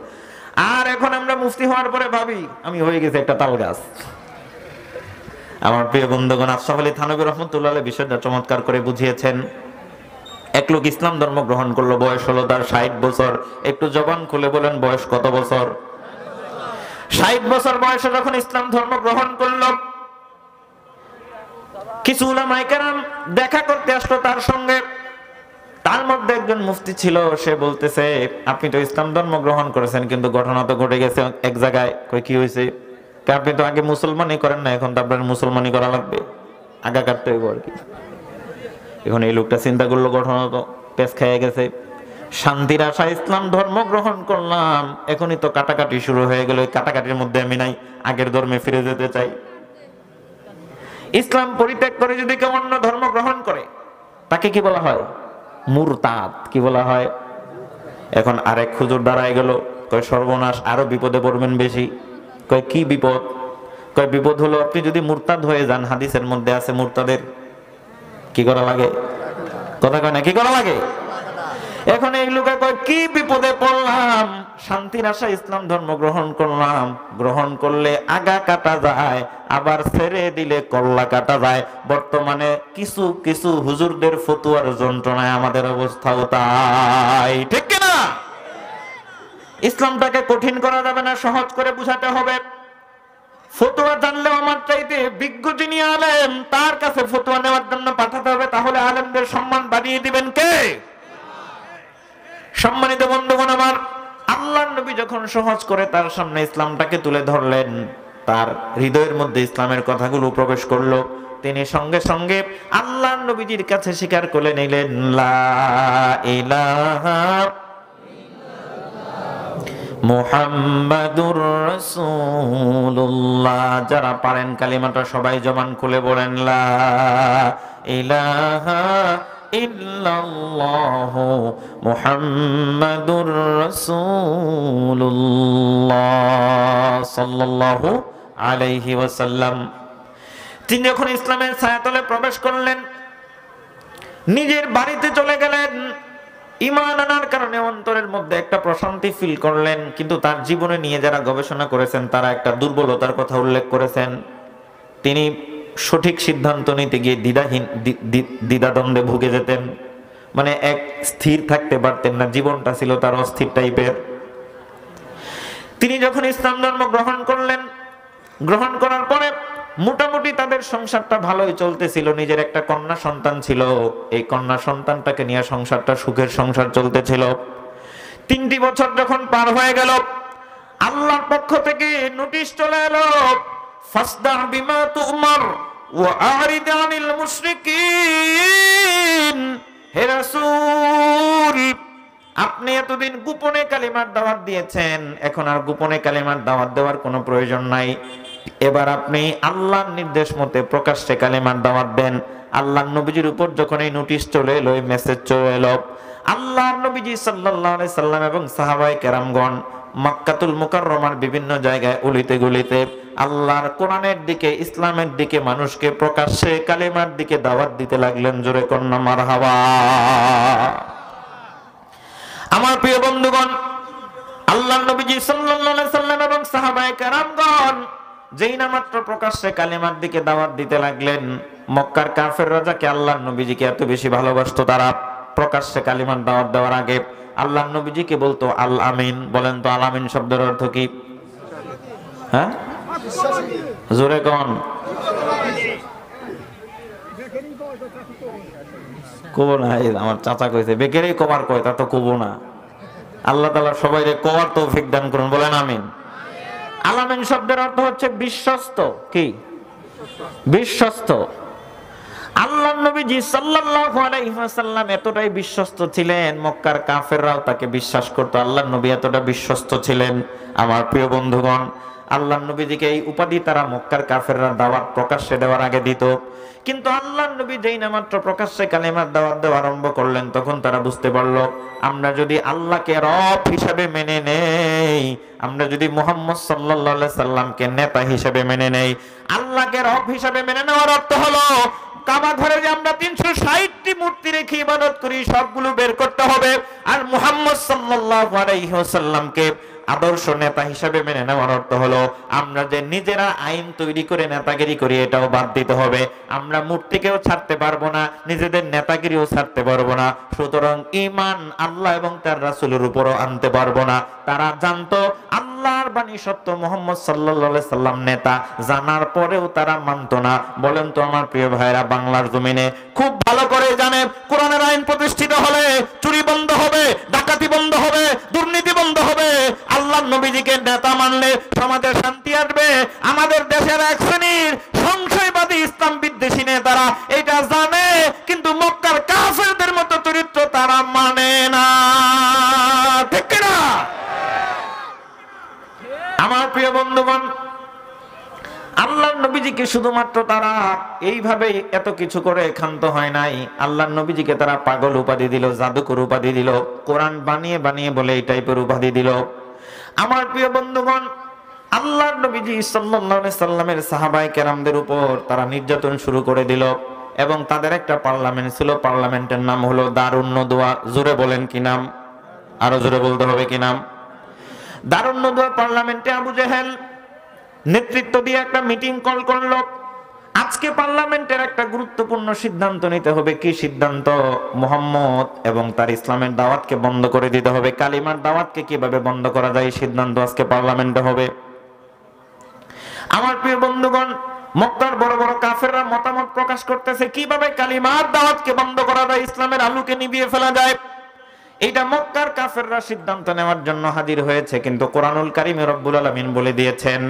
আর এখন আমরা মুফতি হওয়ার পরে ভাবি আমি হয়ে গেছি একটা তাল গাছ। আমার প্রিয় বন্ধুগণ, আশরাফ আলী থানভী রাহমাতুল্লাহ আলাইহি বিষয়টা চমৎকার করে বুঝিয়েছেন। এক লোক ইসলাম ধর্ম গ্রহণ করলো, বয়স হলো তার 60 বছর। একটু জবান খুলে বলেন বয়স কত বছর? 60 বছর বয়সে যখন ইসলাম ধর্ম গ্রহণ করলো, কিছু উলামায়ে কেরাম দেখা করতে আসলো তার সঙ্গে। তার মধ্যে একজন মুফতি ছিল, সে বলতেছে আপনি তো ইসলাম ধর্ম গ্রহণ করেছেন, কিন্তু ঘটনা তো ঘটে গেছে এক জায়গায়। কই কি হয়েছে? আপনি তো আগে মুসলমানই করেন না, এখন তো আপনার মুসলমানই করা লাগবে, আগা কাটতে হইব আর কি। এখন এই লোকটা চিন্তা করলো ঘটনা তো পেছ খেয়ে গেছে, শান্তির আশা ইসলাম ধর্ম গ্রহণ করলাম, এখনই তো কাটাকাটি শুরু হয়ে গেল, কাটাকাটির মধ্যে আমি নাই, আগের ধর্মে ফিরে যেতে চাই। ইসলাম পরিত্যাগ করে যদি কেউ অন্য ধর্ম গ্রহণ করে তাকে কি বলা হয়? মুরতাদ। কি বলা হয়? এখন আরেক হুজুর দাঁড়ায় গেল, কয় সর্বনাশ, আরো বিপদে পড়বেন বেশি। কয় কি বিপদ? কয় বিপদ হলো আপনি যদি মুরতাদ হয়ে যান, হাদিসের মধ্যে আছে মুরতাদের কি করা লাগে? কথা কয় না, কি করা লাগে? এখন এই লোকে কয় কি বিপদে পড়লাম, শান্তির আশা ইসলাম ধর্ম গ্রহণ করলাম, গ্রহণ করলে আগা কাটা যায়, আবার ছেড়ে দিলে কল্লা কাটা যায়। বর্তমানে কিছু কিছু হুজুরদের ফতোয়ার যন্ত্রণায় আমাদের অবস্থাও তাই, ঠিক কিনা? ইসলামটাকে কঠিন করা যাবে না, সহজ করে বুঝাতে হবে। ফতোয়া জানলেও আমার চাইতে বিজ্ঞ যিনি আলেম তার কাছে ফতোয়া নেওয়ার জন্য পাঠাতে হবে, তাহলে আলেমদের সম্মান বাড়িয়ে দিবেন কে? সম্মানিত বন্ধুগণ আমার, আল্লাহর নবী যখন সহজ করে তার সামনে ইসলামটাকে তুলে ধরলেন, তার হৃদয়ের মধ্যে ইসলামের কথাগুলো প্রবেশ করলো। তিনি সঙ্গে সঙ্গে আল্লাহর নবীজির কাছে স্বীকার করে নিলেন লা ইলাহা মুহাম্মাদুর রাসূলুল্লাহ। যারা পারেন কালিমাটা সবাই জবান খুলে বলেন লা ইলাহা ইল্লাল্লাহু মুহাম্মাদুর রাসূলুল্লাহ সাল্লাল্লাহু আলাইহি ওয়াসাল্লাম। তিনি যখন ইসলামের ছায়াতলে প্রবেশ করলেন, নিজের বাড়িতে চলে গেলেন। ঈমান আনার কারণে অন্তরের মধ্যে একটা প্রশান্তি ফিল করলেন, কিন্তু তার জীবনে নিয়ে যারা গবেষণা করেছেন তারা একটা দুর্বলতার কথা উল্লেখ করেছেন। তিনি সঠিক সিদ্ধান্ত নিতে গিয়ে দ্বিধাদ্বন্দ্বে ভুগে যেতেন, মানে এক স্থির থাকতে পারতেন না, জীবনটা ছিল তার অস্থির টাইপের। তিনি যখন ইসলাম ধর্ম গ্রহণ করলেন, গ্রহণ করার পরে মোটামুটি তাদের সংসারটা ভালোই চলতেছিল। নিজের একটা কন্যা সন্তান ছিল, এই কন্যা সন্তানটাকে নিয়ে সংসারটা সুখের সংসার চলতেছিল। 3টি বছর যখন পার হয়ে গেল, আল্লাহর পক্ষ থেকে নোটিশ চলে এলো, ফাসদা বিমা তুমার ওয়া আরিদ আনিল মুশরিকিন। হে রাসূল, আপনি এতদিন গোপনে কালিমার দাওয়াত দিয়েছেন, এখন আর গোপনে কালিমার দাওয়াত দেওয়ার কোনো প্রয়োজন নাই। এবার আপনি আল্লাহর নির্দেশ মতে প্রকাশ্যে কালিমার দাওয়াত দেন। আল্লাহর নবীজির উপর যখন এই নোটিশ চলে এলো, এই মেসেজ চলে এলো, আল্লাহর নবীজি সাল্লাল্লাহু আলাইহি সাল্লাম এবং সাহাবায়ে কেরামগণ মক্কাতুল মুকাররমার বিভিন্ন জায়গায় অলিতে গলিতে আল্লাহর কোরআনের দিকে, ইসলামের দিকে মানুষকে প্রকাশ্যে কালিমার দিকে দাওয়াত দিতে লাগলেন। জোরে কন্যা মারহাবা। আমার প্রিয় বন্ধুগণ, আল্লাহর নবীজি সাল্লাল্লাহু আলাইহি সাল্লাম এবং সাহাবায়ে কেরামগণ যেই না মাত্র প্রকাশ্যে কালিমার দিকে দাওয়াত দিতে লাগলেন, মক্কার কাফেররা যাকে আল্লাহর নবীজিকে এত বেশি ভালোবাসতো, তারা প্রকাশ্যে কালিমার দাওয়াত দেওয়ার আগে আল্লাহর নবীজিকে বলতো আল আমিন। বলেন তো আল আমিন শব্দের অর্থ কি? হ্যাঁ, জোরে কোন? কব না, আমার চাচা কইছে বেকেরই কবার কয়, তা তো কব না। আল্লাহ তাআলা সবাইরে কবার তৌফিক দান করুন, বলেন আমিন। আল আমিন শব্দের অর্থ হচ্ছে বিশ্বস্ত। কি? বিশ্বস্ত। আল্লাহর নবীজি সাল্লাল্লাহু আলাইহি ওয়াসাল্লাম এতটাই বিশ্বস্ত ছিলেন, মক্কার কাফেররাও তাকে বিশ্বাস করত। আল্লাহর নবী এতটা বিশ্বস্ত ছিলেন, আমার প্রিয় বন্ধুগণ, আল্লাহর নবীজিকে এই উপাধি তারা মক্কার কাফেররা দাওয়াত প্রকাশ্যে দেওয়ার আগে দিত। কিন্তু আল্লাহর নবী যেই না মাত্র প্রকাশ্যে কালিমার দাওয়াত দেওয়া আরম্ভ করলেন, তখন তারা বুঝতে পারলো আমরা যদি আল্লাহকে রব হিসাবে মেনে নেই, আমরা যদি মুহাম্মদ সাল্লাল্লাহু আলাইহি সাল্লামকে নেতা হিসাবে মেনে নেই, আল্লাহকে রব হিসাবে মেনে নেওয়ার অর্থ হলো কাবা ঘরে যে আমরা 360টি মূর্তি রেখে ইবাদত করি সবগুলো বের করতে হবে, আর মুহাম্মদ সাল্লাল্লাহু আলাইহি ওয়াসাল্লামকে আদর্শ নেতা হিসাবে মেনে নেওয়ার অর্থ হলো আমরা যে নিজেরা আইন তৈরি করে নেতাগিরি করি এটাও বাদ দিতে হবে। আমরা মূর্তিকেও ছাড়তে পারবো না, নিজেদের নেতাগিরিও ছাড়তে পারবো না। সুতরাং ঈমান আল্লাহ এবং তার রাসূলের উপরও আনতে পারবো না। তারা জানতো আল্লাহর বাণী সত্য, মুহাম্মদ সাল্লাল্লাহু আলাইহি সাল্লাম নেতা, জানার পরেও তারা মানতো না। বলেন তো আমার প্রিয় ভাইরা, বাংলার জমিনে খুব ভালো করে জানে কোরআনের আইন প্রতিষ্ঠিত হলে চুরি বন্ধ হবে, ডাকাতি বন্ধ হবে, দুর্নীতি বন্ধ হবে। আল্লাহর নবীজিকে নেতা মানলে সমাজে শান্তি আসবে। আমাদের দেশের এক শ্রেণীর সংশয়বাদী ইসলাম বিদ্বেষী নেতারা এটা জানে, কিন্তু মক্কার কাফেরদের মতো চরিত্র তারা মানে না, ঠিক না? আমার প্রিয় বন্ধুগণ, আল্লাহর নবীজিকে শুধুমাত্র তারা এইভাবে এত কিছু করে ক্ষান্ত হয় নাই। আল্লাহর নবীজিকে তারা পাগল উপাধি দিল, জাদুকর উপাধি দিল, কোরআন বানিয়ে বানিয়ে বলে এই টাইপের উপাধি দিল। আমার প্রিয় বন্ধুগণ, আল্লাহর নবীজি সাল্লাল্লাহু আলাইহি সাল্লামের সাহাবায়ে কেরামদের উপর তারা নির্যাতন শুরু করে দিল, এবং তাদের একটা পার্লামেন্ট ছিল, পার্লামেন্টের নাম হলো দারুন নদওয়া। জোরে বলেন কি নাম? আরো জোরে বলতে হবে কি নাম? দারুন নদওয়া পার্লামেন্টে আবু জেহেল নেতৃত্ব দিয়ে একটা মিটিং কল করলো। আজকে পার্লামেন্টের একটা গুরুত্বপূর্ণ সিদ্ধান্ত নিতে হবে। কি সিদ্ধান্ত? মুহাম্মদ এবং তার ইসলামের দাওয়াতকে বন্ধ করে দিতে হবে। কালিমার দাওয়াতকে কিভাবে বন্ধ করা যায়, সিদ্ধান্ত আজকে পার্লামেন্টে হবে। আমার প্রিয় বন্ধুগণ, মক্কার বড় বড় কাফেররা মতামত প্রকাশ করতেছে কিভাবে কালিমার দাওয়াতকে বন্ধ করা যায়, ইসলামের আলোকে নিভিয়ে ফেলা যায়। এটা মক্কার কাফেররা সিদ্ধান্ত নেওয়ার জন্য হাজির হয়েছে, কিন্তু কোরআনুল কারীমে রব্বুল আলামিন বলে দিয়েছেন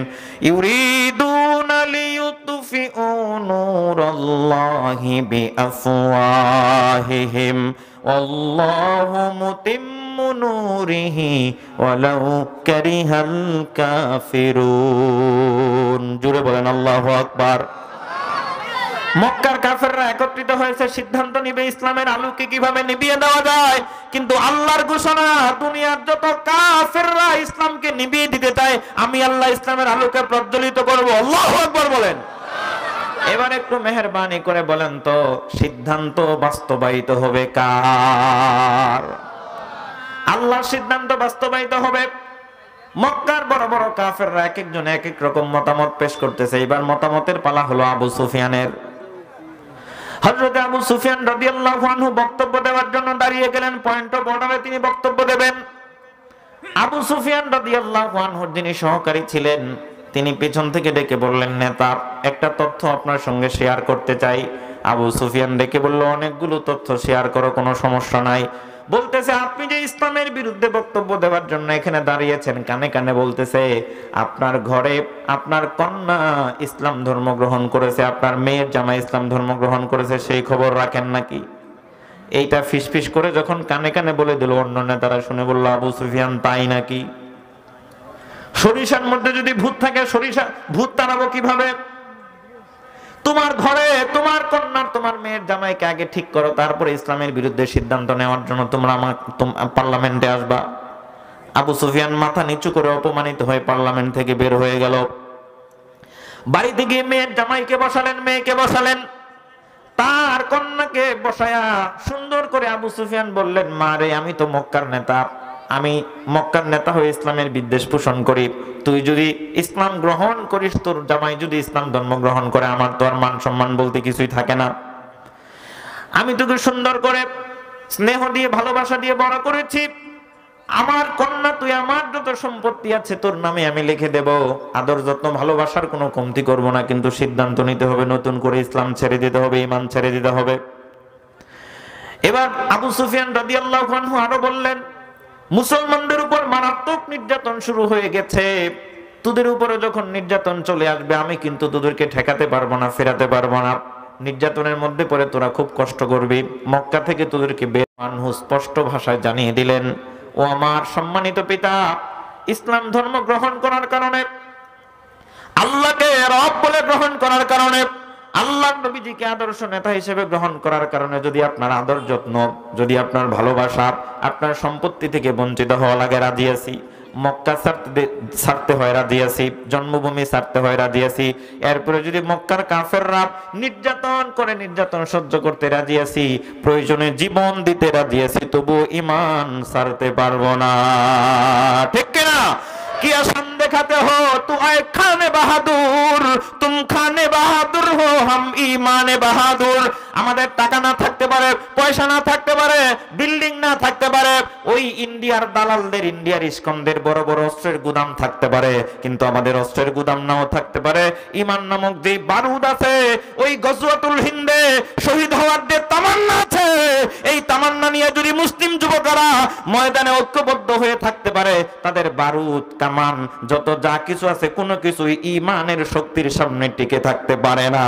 ইউরিদুনা লিয়ুতফিউ নূরাল্লাহি বিআফওয়াহিহিম ওয়াল্লাহু মুতিম্মু নূরিহি ওয়ালাউ কারিহাল কাফিরুন। জোরে বলেন আল্লাহু আকবার। মক্কার কাফেররা একত্রিত হয়েছে, সিদ্ধান্ত নিবে ইসলামের আলোকে কিভাবে নিভিয়ে দেওয়া যায়। কিন্তু আল্লাহর ঘোষণা, দুনিয়ার যত কাফেররা ইসলামকে নিভিয়ে দিতে চায়, আমি আল্লাহ ইসলামের আলোকে প্রজ্বলিত করব। আল্লাহু আকবার বলেন। এবার একটু মেহেরবানি করে বলেন তো, সিদ্ধান্ত বাস্তবায়িত হবে কার? আল্লাহর সিদ্ধান্ত বাস্তবায়িত হবে। মক্কার বড় বড় কাফেররা এক একজন এক এক রকম মতামত পেশ করতেছে। এবার মতামতের পালা হলো আবু সুফিয়ানের। হযরত আবু সুফিয়ান রাদিয়াল্লাহু আনহু বক্তব্য দেওয়ার জন্য দাঁড়িয়ে গেলেন, পয়েন্ট অফ অর্ডারে তিনি বক্তব্য দেবেন। আবু সুফিয়ান রাদিয়াল্লাহু আনহুর যিনি সহকারী ছিলেন, তিনি পেছন থেকে ডেকে বললেন, নেতা, একটা তথ্য আপনার সঙ্গে শেয়ার করতে চাই। আবু সুফিয়ান ডেকে বলল, অনেকগুলো তথ্য শেয়ার করো, কোনো সমস্যা নাই। বলতেছে, আপনি যে ইসলামের বিরুদ্ধে বক্তব্য দেওয়ার জন্য এখানে দাঁড়িয়েছেন, কানে কানে বলতেছে আপনার ঘরে আপনার কন্যা ইসলাম ধর্ম গ্রহণ করেছে, আপনার মেয়ের জামাই ইসলাম ধর্ম গ্রহণ করেছে, সেই খবর রাখেন নাকি? এইটা ফিসফিস করে যখন কানে কানে বলে দিল, অন্য নেতারা শুনে বলল, আবু সুফিয়ান তাই নাকি? সরিষার মধ্যে যদি ভূত থাকে, সরিষা ভূত তাড়াবো কিভাবে? তোমার ঘরে তোমার কন্যা তোমার মেয়ের জামাইকে আগে ঠিক করো, তারপরে ইসলামের বিরুদ্ধে সিদ্ধান্ত নেওয়ার জন্য তোমরা আমার পার্লামেন্টে আসবা। আবু সুফিয়ান মাথা নিচু করে অপমানিত হয়ে পার্লামেন্ট থেকে বের হয়ে গেল। বাড়িতে গিয়ে মেয়ের জামাইকে বসালেন, মেয়েকে বসালেন, তার কন্যাকে বসায়া সুন্দর করে আবু সুফিয়ান বললেন, মা রে, আমি তো মক্কার নেতা, আমি মক্কার নেতা হয়ে ইসলামের বিদ্বেষ পোষণ করি। তুই যদি ইসলাম গ্রহণ করিস, তোর জামাই যদি ইসলাম ধর্ম গ্রহণ করে, আমার তো আর মান সম্মান বলতে কিছুই থাকে না। আমি তোকে সুন্দর করে স্নেহ দিয়ে ভালোবাসা দিয়ে বড় করেছি। আমার কন্যা তুই আমার যত সম্পত্তি আছে তোর নামে আমি লিখে দেব, আদর যত্ন ভালোবাসার কোনো কমতি করব না, কিন্তু সিদ্ধান্ত নিতে হবে নতুন করে ইসলাম ছেড়ে দিতে হবে, ঈমান ছেড়ে দিতে হবে। এবার আবু সুফিয়ান রাদিয়াল্লাহু আনহু আরো বললেন, মুসলমানদের উপর মারাত্মক নির্যাতন শুরু হয়ে গেছে, তোদের উপরে যখন নির্যাতন চলে আসবে আমি কিন্তু তোদেরকে ঠেকাতে পারবো না, ফেরাতে পারবো না। নির্যাতনের মধ্যে পড়ে তোরা খুব কষ্ট করবি, মক্কা থেকে তোদেরকে বের আনহু স্পষ্ট ভাষায় জানিয়ে দিলেন, ও আমার সম্মানিত পিতা, ইসলাম ধর্ম গ্রহণ করার কারণে, আল্লাহকে রব বলে গ্রহণ করার কারণে, আল্লাহর নবীজিকে আদর্শ নেতা হিসেবে গ্রহণ করার কারণে যদি আপনার আদর যত্ন, যদি আপনার ভালোবাসা, আপনার সম্পত্তি থেকে বঞ্চিত হওয়া লাগে রাজি আছি, মক্কা ছাড়তে হয় রাজি আছি, জন্মভূমি ছাড়তে হয় রাজি আছি, এরপরে যদি মক্কার কাফেররা নির্যাতন করে নির্যাতন সহ্য করতে রাজি আছি, প্রয়োজনে জীবন দিতে রাজি আছি, তবু ঈমান ছাড়তে পারবো না। ঠিক কিনা? কি আসান দেখাতে হো তু আয় খানে বাহাদুর, তুম খানে বাহাদুর হো হাম ইমানে বাহাদুর। আমাদের টাকা না থাকতে পারে, পয়সা না থাকতে পারে, বিল্ডিং না থাকতে পারে, ওই ইন্ডিয়ার দালালদের, ইন্ডিয়ার ইস্কনদের বড় বড় অস্ত্রের গুদাম থাকতে পারে, কিন্তু আমাদের অস্ত্রের গুদাম নাও থাকতে পারে, ঈমান নামক যে বারুদ আছে, ওই গজওয়াতুল হিন্দে শহীদ হওয়ার যে তামান্না আছে, এই তামান্না নিয়ে যদি মুসলিম যুবকরা ময়দানে ঐক্যবদ্ধ হয়ে থাকতে পারে, তাদের বারুদ, কামান, যত যা কিছু আছে, কোনো কিছুই ঈমানের শক্তির সামনে টিকে থাকতে পারে না।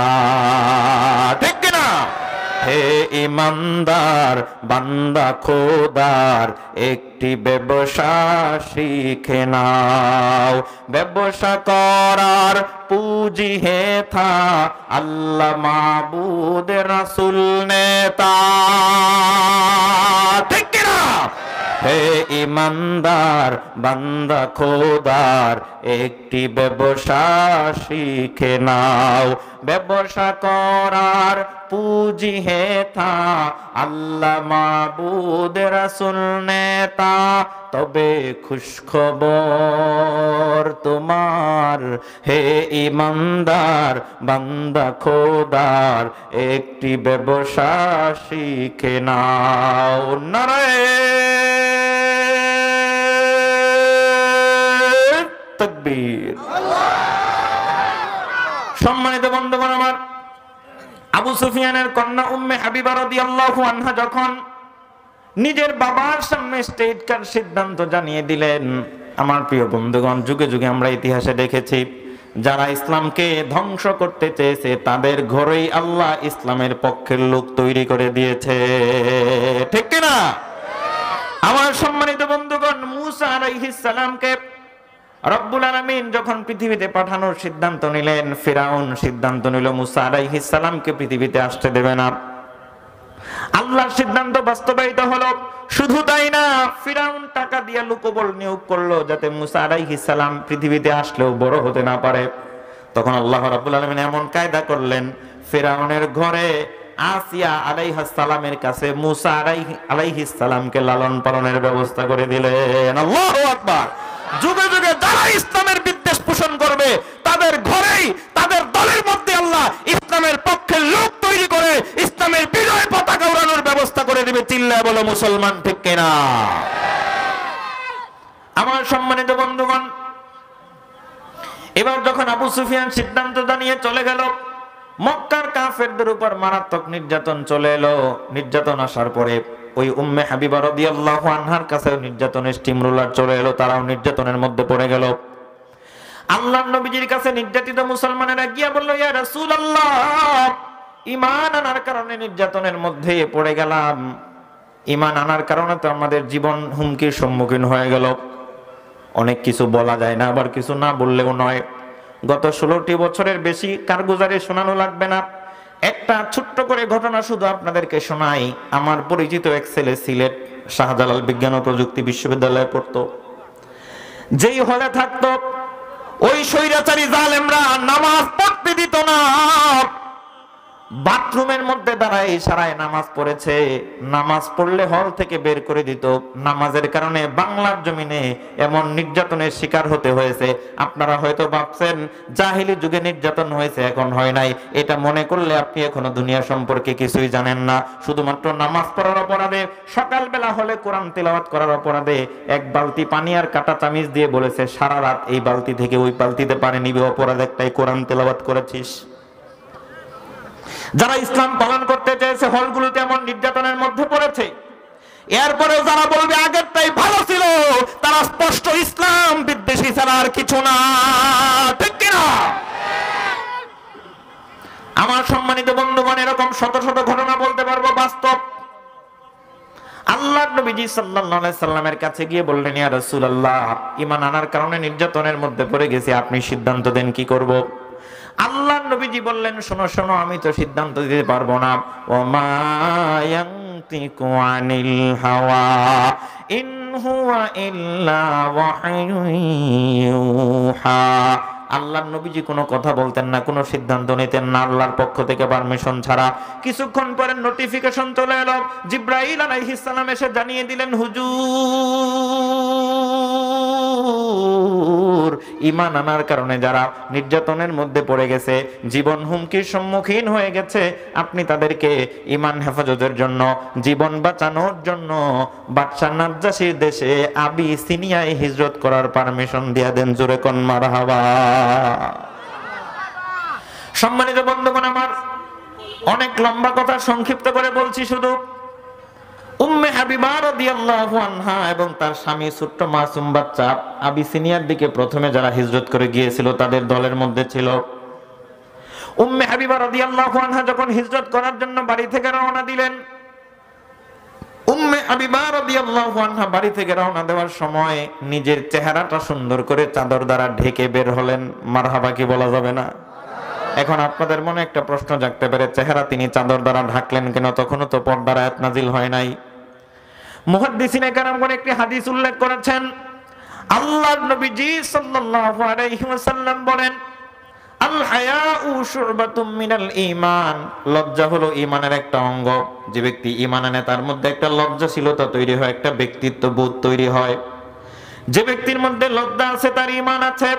ঠিক কিনা? হে ইমানদার বান্দা খোদার, একটি ব্যবসা শিখে নাও, ব্যবসা করার পুঁজি হে থা আল্লাহ মাবুদ রাসূল নেতা। ঠিক কিনা? হে ইমানদার বান্দা খোদার, একটি ব্যবসা শিখে নাও, ব্যবসা করার পুঁজি হে থা আল্লাহ মাবুদ রাসূল নেতা। তবে খুশখবর তোমার, হে ইমানদার বান্দা খোদার, একটি ব্যবসা শিখে নাও। নারায়ে তাকবীর। সম্মানিত বন্ধুগণ আমার, আবু সুফিয়ানের কন্যা উম্মে হাবিবা রাদিয়াল্লাহু আনহা যখন নিজের বাবার সামনে স্টেট কার সিদ্ধান্ত জানিয়ে দিলেন, আমার প্রিয় বন্ধুগণ, যুগে যুগে আমরা ইতিহাসে দেখেছি, যারা ইসলামকে ধ্বংস করতে চেয়েছে তাদের ঘরেই আল্লাহ ইসলামের পক্ষের লোক তৈরি করে দিয়েছে। ঠিক কিনা? আমার সম্মানিত বন্ধুগণ, মুসা আলাইহিস সালামকে রব্বুল আলামিন যখন পৃথিবীতে পাঠানোর সিদ্ধান্ত নিলেন, ফিরাউন সিদ্ধান্ত নিল মুসা আলাইহিস সালামকে পৃথিবীতে আসতে দেবে না। আল্লাহর সিদ্ধান্ত বাস্তবায়িত হলো। শুধু তাই না, ফিরাউন টাকা দিয়ে লোকবল নিয়োগ করলো যাতে মুসা আলাইহিস সালাম পৃথিবীতে আসলেও বড় হতে না পারে। তখন আল্লাহ রাব্বুল আলামিন এমন কায়দা করলেন, ফিরাউনের ঘরে আসিয়া আলাইহিস সালামের কাছে মুসা আলাইহিস সালামকে লালন পালনের ব্যবস্থা করে দিলেন। আল্লাহু আকবার। যুগে যুগে যারা ইসলামের বিদ্বেষ পোষণ করবে তাদের ঘরেই, তাদের দলের মধ্যে আল্লাহ ইসলামের পক্ষে লোক তৈরি করে ইসলামের বিজয় পতাকা উড়ানোর ব্যবস্থা করে দিবে। চিল্লায় বলো মুসলমান, ঠিক কিনা? আমার সম্মানিত বন্ধুগণ, এবার যখন আবু সুফিয়ান সিদ্ধান্ত জানিয়ে চলে গেল, মক্কার কাফেরদের উপর মারাত্মক নির্যাতন চলে এলো। নির্যাতন আসার পরে ওই উম্মে হাবিবা রাদিয়াল্লাহু আনহার কাছে নির্যাতনের স্টিমরোলার চলে এলো, তারাও নির্যাতনের মধ্যে পড়ে গেল। আল্লাহর নবীজির কাছে নির্যাতিত মুসলমানেরা গিয়া বলল, ইয়া রাসূলুল্লাহ, ঈমান আনার কারণে নির্যাতনের মধ্যে পড়ে গেলাম, ঈমান আনার কারণে তো আমাদের জীবন হুমকির সম্মুখীন হয়ে গেল। অনেক কিছু বলা যায় না, আবার কিছু না বললেও নয়। গত 16টি বছরের বেশি কারগুজারি শোনানো লাগবে না, একটা ছোট্ট করে ঘটনা শুধু আপনাদেরকে শোনাই। আমার পরিচিত এক ছেলে সিলেট শাহজালাল বিজ্ঞান ও প্রযুক্তি বিশ্ববিদ্যালয়ে পড়তো। যেই হলে থাকতো, ওই স্বৈরাচারী জালেমরা নামাজ পড়তে দিত না। বাথরুমের মধ্যে দাঁড়ায় ইশারায় নামাজ পড়েছে, নামাজ পড়লে হল থেকে বের করে দিত। নামাজের কারণে বাংলার জমিনে এমন নির্যাতনের শিকার হতে হয়েছে। আপনারা হয়তো ভাবছেন জাহিলি যুগে নির্যাতন হয়েছে, এখন হয় নাই। এটা মনে করলে আপনি এখনো দুনিয়া সম্পর্কে কিছুই জানেন না। শুধুমাত্র নামাজ পড়ার অপরাধে, সকালবেলা হলে কোরআন তিলাওয়াত করার অপরাধে এক বালতি পানি আর কাঁটা চামিচ দিয়ে বলেছে সারা রাত এই বালতি থেকে ওই বালতিতে পানি নিবে, অপরাধ একটাই, কোরআন তিলাওয়াত করেছিস। যারা ইসলাম পালন করতে চেয়েছে হলগুলোতে এমন নির্যাতনের মধ্যে পড়েছে, এরপরেও যারা বলবে আগেরটাই ভালো ছিল, তারা স্পষ্ট ইসলাম বিদ্বেষী ছাড়া আর কিছু না, ঠিক কিনা? আমার সম্মানিত বন্ধুগণ, এরকম শত শত ঘটনা বলতে পারবো বাস্তব। আল্লাহর নবীজি সাল্লাল্লাহু আলাইহি সাল্লামের কাছে গিয়ে বললেন, ইয়া রাসূলুল্লাহ, ঈমান আনার কারণে নির্যাতনের মধ্যে পড়ে গেছি, আপনি সিদ্ধান্ত দেন কি করব। আল্লাহর নবীজি বললেন, শোনো শোনো, আমি তো সিদ্ধান্ত দিতে পারবো না। ওমা ইয়ানতিকু আনিল হাওয়া ইন হুয়া ইল্লা ওয়াহয়ুন ইউহা। আল্লাহর নবীজি কোনো কথা বলতেন না, কোনো সিদ্ধান্ত নিতেন না আল্লাহর পক্ষ থেকে পারমিশন ছাড়া। কিছুক্ষণ পরে নোটিফিকেশন চলে এলো, জিবরাইল আলাইহিস সালাম এসে জানিয়ে দিলেন, হুজুর, ঈমান আনার কারণে যারা নির্যাতনের মধ্যে পড়ে গেছে, জীবন হুমকির সম্মুখীন হয়ে গেছে, আপনি তাদেরকে ঈমান হেফাজতের জন্য, জীবন বাঁচানোর জন্য বাদশা নাজ্জাশীর দেশে আবিসিনিয়ায় হিজরত করার পারমিশন দিয়ে দেন। জোরে কোন মারহাবা। সম্মানিত বন্ধুগণ আমার, অনেক লম্বা কথা সংক্ষিপ্ত করে বলছি। শুধু উম্মে হাবিবা রাদিয়াল্লাহু আনহা এবং তার স্বামী ছোট্ট মাসুম বাচ্চা আবিসিনিয়ার দিকে প্রথমে যারা হিজরত করে গিয়েছিল তাদের দলের মধ্যে ছিল। উম্মে হাবিবা রাদিয়াল্লাহু আনহা যখন হিজরত করার জন্য বাড়ি থেকে রওনা দিলেন, উম্মে হাবিবা রাদিয়াল্লাহু আনহা বাড়ি থেকে রওনা দেওয়ার সময় নিজের চেহারাটা সুন্দর করে চাদর দ্বারা ঢেকে বের হলেন। মারহাবা কি বলা যাবে না? এখন আপনাদের মনে একটা প্রশ্ন জাগতে পারে, চেহারা তিনি চাদর দ্বারা ঢাকলেন কেন? তখনও তো পর্দার আয়াত নাজিল হয় নাই। মুহাদ্দিসিনে কেরামগণ একটি হাদিস উল্লেখ করেছেন। আল্লাহর নবীজি সাল্লাল্লাহু আলাইহি ওয়াসাল্লাম বলেন, আল হায়াউ শুরবাতুম মিনাল ঈমান। লজ্জা হলো ঈমানের একটা অঙ্গ। যে ব্যক্তি ঈমান আনে তার মধ্যে একটা লজ্জাশীলতা তৈরি হয়, একটা ব্যক্তিত্ব বোধ তৈরি হয়। যে ব্যক্তির মধ্যে লজ্জা আছে তার ঈমান আছে।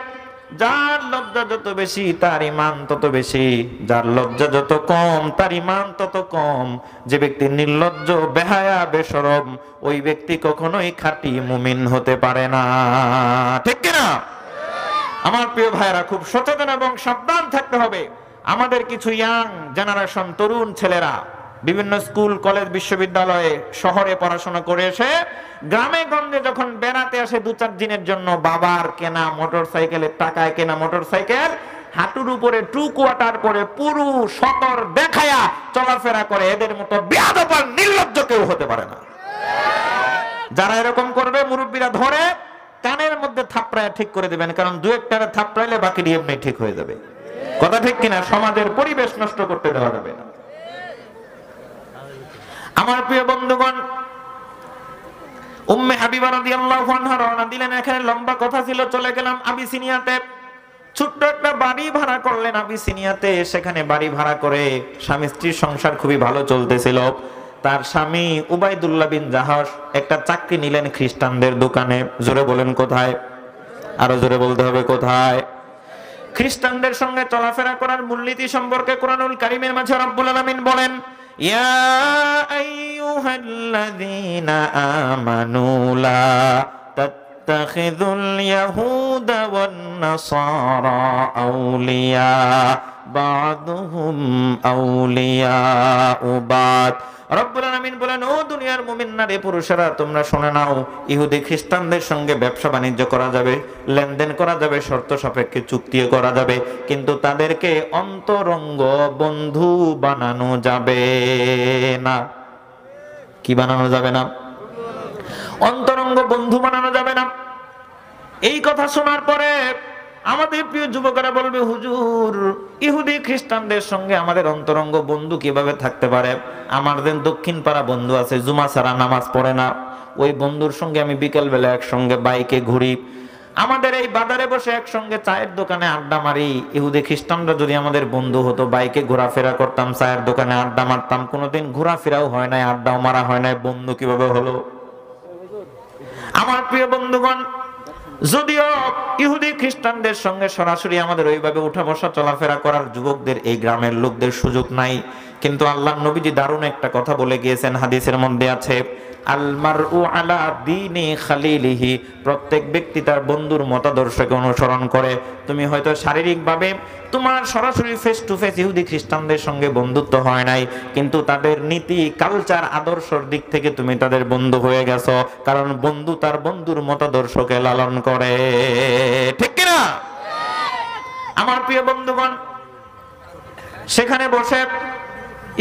যার লজ্জা যত বেশি তার ঈমান তত বেশি, যার লজ্জা যত কম তার ঈমান তত কম। যে ব্যক্তি নির্লজ্জ, বেহায়া, বেশরম, ওই ব্যক্তি কখনোই খাঁটি মুমিন হতে পারে না, ঠিক কিনা? আমার প্রিয় ভাইরা, খুব সচেতন এবং সাবধান থাকতে হবে। আমাদের কিছু ইয়াং জেনারেশন, তরুণ ছেলেরা বিভিন্ন স্কুল, কলেজ, বিশ্ববিদ্যালয়ে, শহরে পড়াশোনা করে এসে গ্রামে গঞ্জে যখন বেড়াতে আসে 2-4 দিনের জন্য, বাবার কেনা মোটরসাইকেলের টাকায় কেনা মোটরসাইকেল হাঁটুর উপরে 2 কোয়ার্টার করে পুরো সতর দেখায়া চলাফেরা করে। এদের মতো বেয়াদব আর নির্লজ্জ কেউ হতে পারে না। যারা এরকম করবে মুরব্বীরা ধরে কানের মধ্যে থাপড়ায় ঠিক করে দিবেন, কারণ 2-1টারে থাপড়াইলে বাকিটি এমনি ঠিক হয়ে যাবে। কথা ঠিক কিনা? সমাজের পরিবেশ নষ্ট করতে দেওয়া যাবে না। আমার প্রিয় বন্ধুগণ, উম্মে হাবিবা রাদিয়াল্লাহু আনহা রওনা দিলেন। এখানে লম্বা কথা ছিল, চলে গেলাম আবিসিনিয়াতে। ছোট্ট একটা বাড়ি ভাড়া করলেন আবিসিনিয়াতে। সেখানে বাড়ি ভাড়া করে স্বামী স্ত্রীর সংসার খুবই ভালো চলতেছিল। তার স্বামী উবাইদুল্লাহ বিন জাহাশ একটা চাকরি নিলেন খ্রিস্টানদের দোকানে। জোরে বলেন কোথায়? আরো জোরে বলতে হবে কোথায়? খ্রিস্টানদের সঙ্গে চলাফেরা করার মূলনীতি সম্পর্কে কোরআনুল কারীমের মাঝে রব্বুল আলামিন বলেন, ইয়া আইয়ুহাল্লাযীনা আমানু লা তাত্তাখিযুল ইয়াহুদা ওয়ান নাসারা আউলিয়া বা'দুহুম আউলিয়াউ বা'দ। রব্বুল আলামিন বলেন, ও দুনিয়ার মুমিনরা রে, পুরুষেরা তোমরা শুনে নাও, ইহুদি খ্রিস্টানদের সঙ্গে ব্যবসা বাণিজ্য করা যাবে, লেনদেন করা যাবে, শর্ত সাপেক্ষে চুক্তিও করা যাবে, কিন্তু তাদেরকে অন্তরঙ্গ বন্ধু বানানো যাবে না। কি বানানো যাবে না? অন্তরঙ্গ বন্ধু বানানো যাবে না। এই কথা শোনার পরে আমাদের প্রিয় যুবকেরা বলবে, হুজুর, ইহুদি খ্রিস্টানদের সঙ্গে আমাদের অন্তরঙ্গ বন্ধু কিভাবে থাকতে পারে? আমাদের দক্ষিণ পাড়া বন্ধু আছে, জুমা ছাড়া নামাজ পড়ে না। ওই বন্ধুর সঙ্গে আমি বিকেল বেলা একসঙ্গে বাইকে ঘুরি। আমাদের এই বাজারে বসে একসঙ্গে চায়ের দোকানে আড্ডা মারি, ইহুদি খ্রিস্টানরা যদি আমাদের বন্ধু হতো, বাইকে ঘোরাফেরা করতাম, চায়ের দোকানে আড্ডা মারতাম, কোনোদিন ঘোরাফেরাও হয় নাই, আড্ডাও মারা হয় নাই, বন্ধু কিভাবে হলো? আমার প্রিয় বন্ধুগণ, যদিও ইহুদি খ্রিস্টানদের সঙ্গে সরাসরি আমাদের ওইভাবে উঠা বসা চলাফেরা করার যুবকদের, এই গ্রামের লোকদের সুযোগ নাই, কিন্তু আল্লাহর নবীজি দারুণ একটা কথা বলে গিয়েছেন, হাদিসের মধ্যে আছে, আল মারউ আলা দীনি খালিলিহি, প্রত্যেক ব্যক্তি তার বন্ধুর মতাদর্শকে অনুসরণ করে। তুমি হয়তো শারীরিকভাবে তোমার সরাসরি ফেস টু ফেস ইহুদি খ্রিস্টানদের সঙ্গে বন্ধুত্ব হয় নাই, কিন্তু তাদের নীতি, কালচার, আদর্শের দিক থেকে তুমি তাদের বন্ধু হয়ে গেছো, কারণ বন্ধু তার বন্ধুর মতাদর্শকে লালন করে, ঠিক কিনা? আমার প্রিয় বন্ধুগণ, সেখানে বসে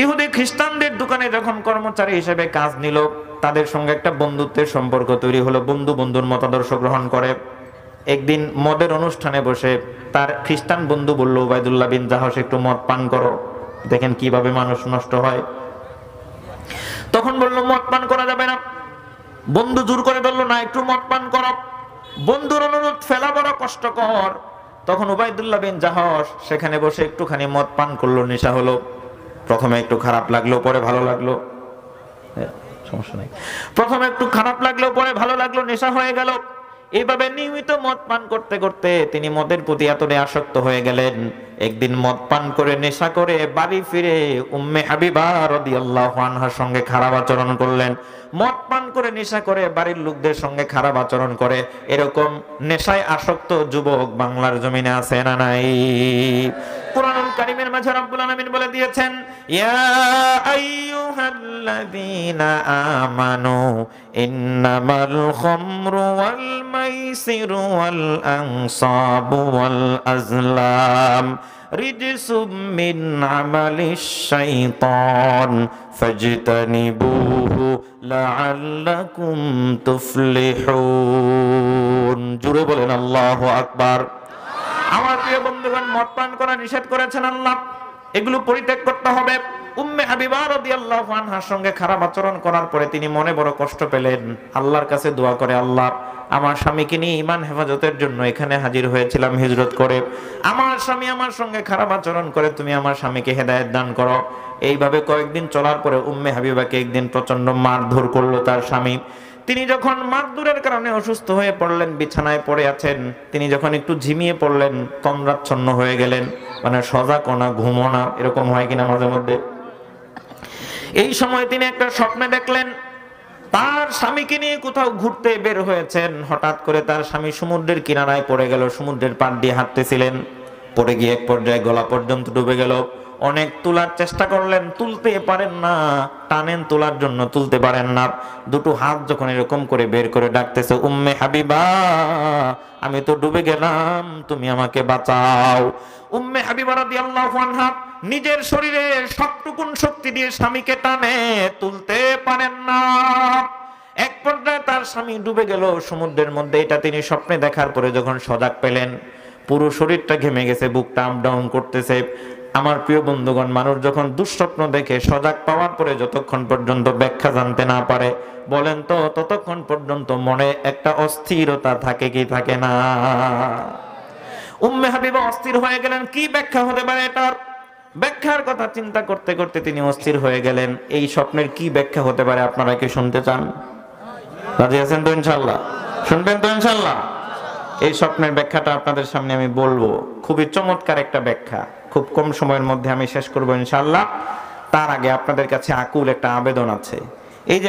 ইহুদি খ্রিস্টানদের দোকানে যখন কর্মচারী হিসেবে কাজ নিল, তাদের সঙ্গে একটা বন্ধুত্বের সম্পর্ক তৈরি হলো, বন্ধু বন্ধুর মতাদর্শ গ্রহণ করে। একদিন মদের অনুষ্ঠানে বসে তার খ্রিস্টান বন্ধু বলল, উবাইদুল্লাহ বিন জাহাশ, একটু মদ পান করো, দেখেন কিভাবে মানুষ নষ্ট হয়। তখন বলল, মদ পান করা যাবে না। বন্ধু জোর করে বলল, না, একটু মদ পান করো। বন্ধুর অনুরোধ ফেলা বড় কষ্টকর। তখন উবাইদুল্লাহ বিন জাহাশ সেখানে বসে একটুখানি মদ পান করলো, নেশা হলো। প্রথমে একটু খারাপ লাগলো, পরে ভালো লাগলো, সমস্যা নাই, প্রথমে একটু খারাপ লাগলো, পরে ভালো লাগলো, নেশা হয়ে গেল। এইভাবে নিয়মিত মদ পান করতে করতে তিনি মদের প্রতি এতটাই আসক্ত হয়ে গেলেন, একদিন মদ পান করে নেশা করে বাড়ি ফিরে উম্মে হাবিবা রাদিয়াল্লাহু আনহার সঙ্গে খারাপ আচরণ করলেন। মদ পান করে নেশা করে বাড়ির লোকদের সঙ্গে খারাপ আচরণ করে, এরকম নেশায় আসক্ত যুবক বাংলার জমিনে আছে না নাই? কুরআনুল কারীমের মাঝে রব্বুল আলামিন বলে দিয়েছেন, ইয়া আইয়ুহাল্লাযীনা আমানু ইন্নামাল খামরু ওয়াল মাইসিরু ওয়াল আনসাবু ওয়াল আজলাম রিজসুম মিন আমালিশ শাইতান ফাজতানিবুহু লাআল্লাকুম তুফলিহুন। জোরে বলেন আল্লাহু আকবার। আমার প্রিয় বন্ধুগণ, মদ পান করা নিষেধ করেছেন আল্লাহ, এগুলো পরিত্যাগ করতে হবে। উম্মে হাবিবা রাদিয়াল্লাহু আনহার সঙ্গে খারাপ আচরণ করার পরে তিনি মনে বড় কষ্ট পেলেন, আল্লাহর কাছে দোয়া করে, আল্লাহ, আমার স্বামীকে নিয়ে ঈমান হেফাজতের জন্য এখানে হাজির হয়েছিলাম হিজরত করে, আমার স্বামী আমার সঙ্গে খারাপ আচরণ করে, তুমি আমার স্বামীকে হেদায়েত দান করো। এইভাবে কয়েকদিন চলার পরে উম্মে হাবিবাকে একদিন প্রচন্ড মারধর করলো তার স্বামী। তিনি যখন মারধরের কারণে অসুস্থ হয়ে পড়লেন, বিছানায় পড়ে আছেন, তিনি যখন একটু ঝিমিয়ে পড়লেন, তন্দ্রাচ্ছন্ন হয়ে গেলেন, মানে সজাগ না, ঘুমো না, এরকম হয় কিনা মাঝে মধ্যে। এই সময় তিনি একটা স্বপ্নে দেখলেন, তার স্বামীকে নিয়ে কোথাও ঘুরতে বের হয়েছেন, হঠাৎ করে তার স্বামী সমুদ্রের কিনারায় পড়ে গেল, সমুদ্রের পাড় দিয়ে হাঁটতেছিলেন, পড়ে গিয়ে এক পর্যায়ে গলা পর্যন্ত ডুবে গেল। অনেক তোলার চেষ্টা করলেন, তুলতে পারেন না, টানেন তোলার জন্য, তুলতে পারেন না। দুটো হাত যখন এরকম করে বের করে ডাকতেছে, উম্মে হাবিবা, আমি তো ডুবে গেলাম, তুমি আমাকে বাঁচাও। উম্মে হাবিবা রাদিয়াল্লাহু আনহা নিজের শরীরে সবটুকুন শক্তি দিয়ে স্বামীকে টানে, তুলতে পারেন না। এক পর্যায়ে তার স্বামী ডুবে গেল সমুদ্রের মধ্যে। এটা তিনি স্বপ্নে দেখার পরে যখন সজাগ পেলেন, পুরো শরীরটা ঘেমে গেছে, বুকটা আপ ডাউন করতেছে। আমার প্রিয় বন্ধুগণ, মানুষ যখন দুঃস্বপ্ন দেখে সজাগ পাওয়ার পরে যতক্ষণ পর্যন্ত ব্যাখ্যা জানতে না পারে, বলেন তো ততক্ষণ পর্যন্ত মনে একটা অস্থিরতা থাকে কি থাকে না? উম্মে হাবিবা অস্থির হয়ে গেলেন, কি ব্যাখ্যা হতে পারে এটার? ব্যাখ্যার কথা চিন্তা করতে করতে তিনি অস্থির হয়ে গেলেন। এই স্বপ্নের কি ব্যাখ্যা হতে পারে আপনারা কি শুনতে চান? রাজি আছেন তো ইনশাআল্লাহ? শুনবেন তো ইনশাআল্লাহ? এই স্বপ্নের ব্যাখ্যাটা আপনাদের সামনে আমি বলবো, খুবই চমৎকার একটা ব্যাখ্যা, খুব কম সময়ের মধ্যে আমি শেষ করবো ইনশাআল্লাহ। তার আগে আপনাদের কাছে আকুল একটা আবেদন আছে। এই যে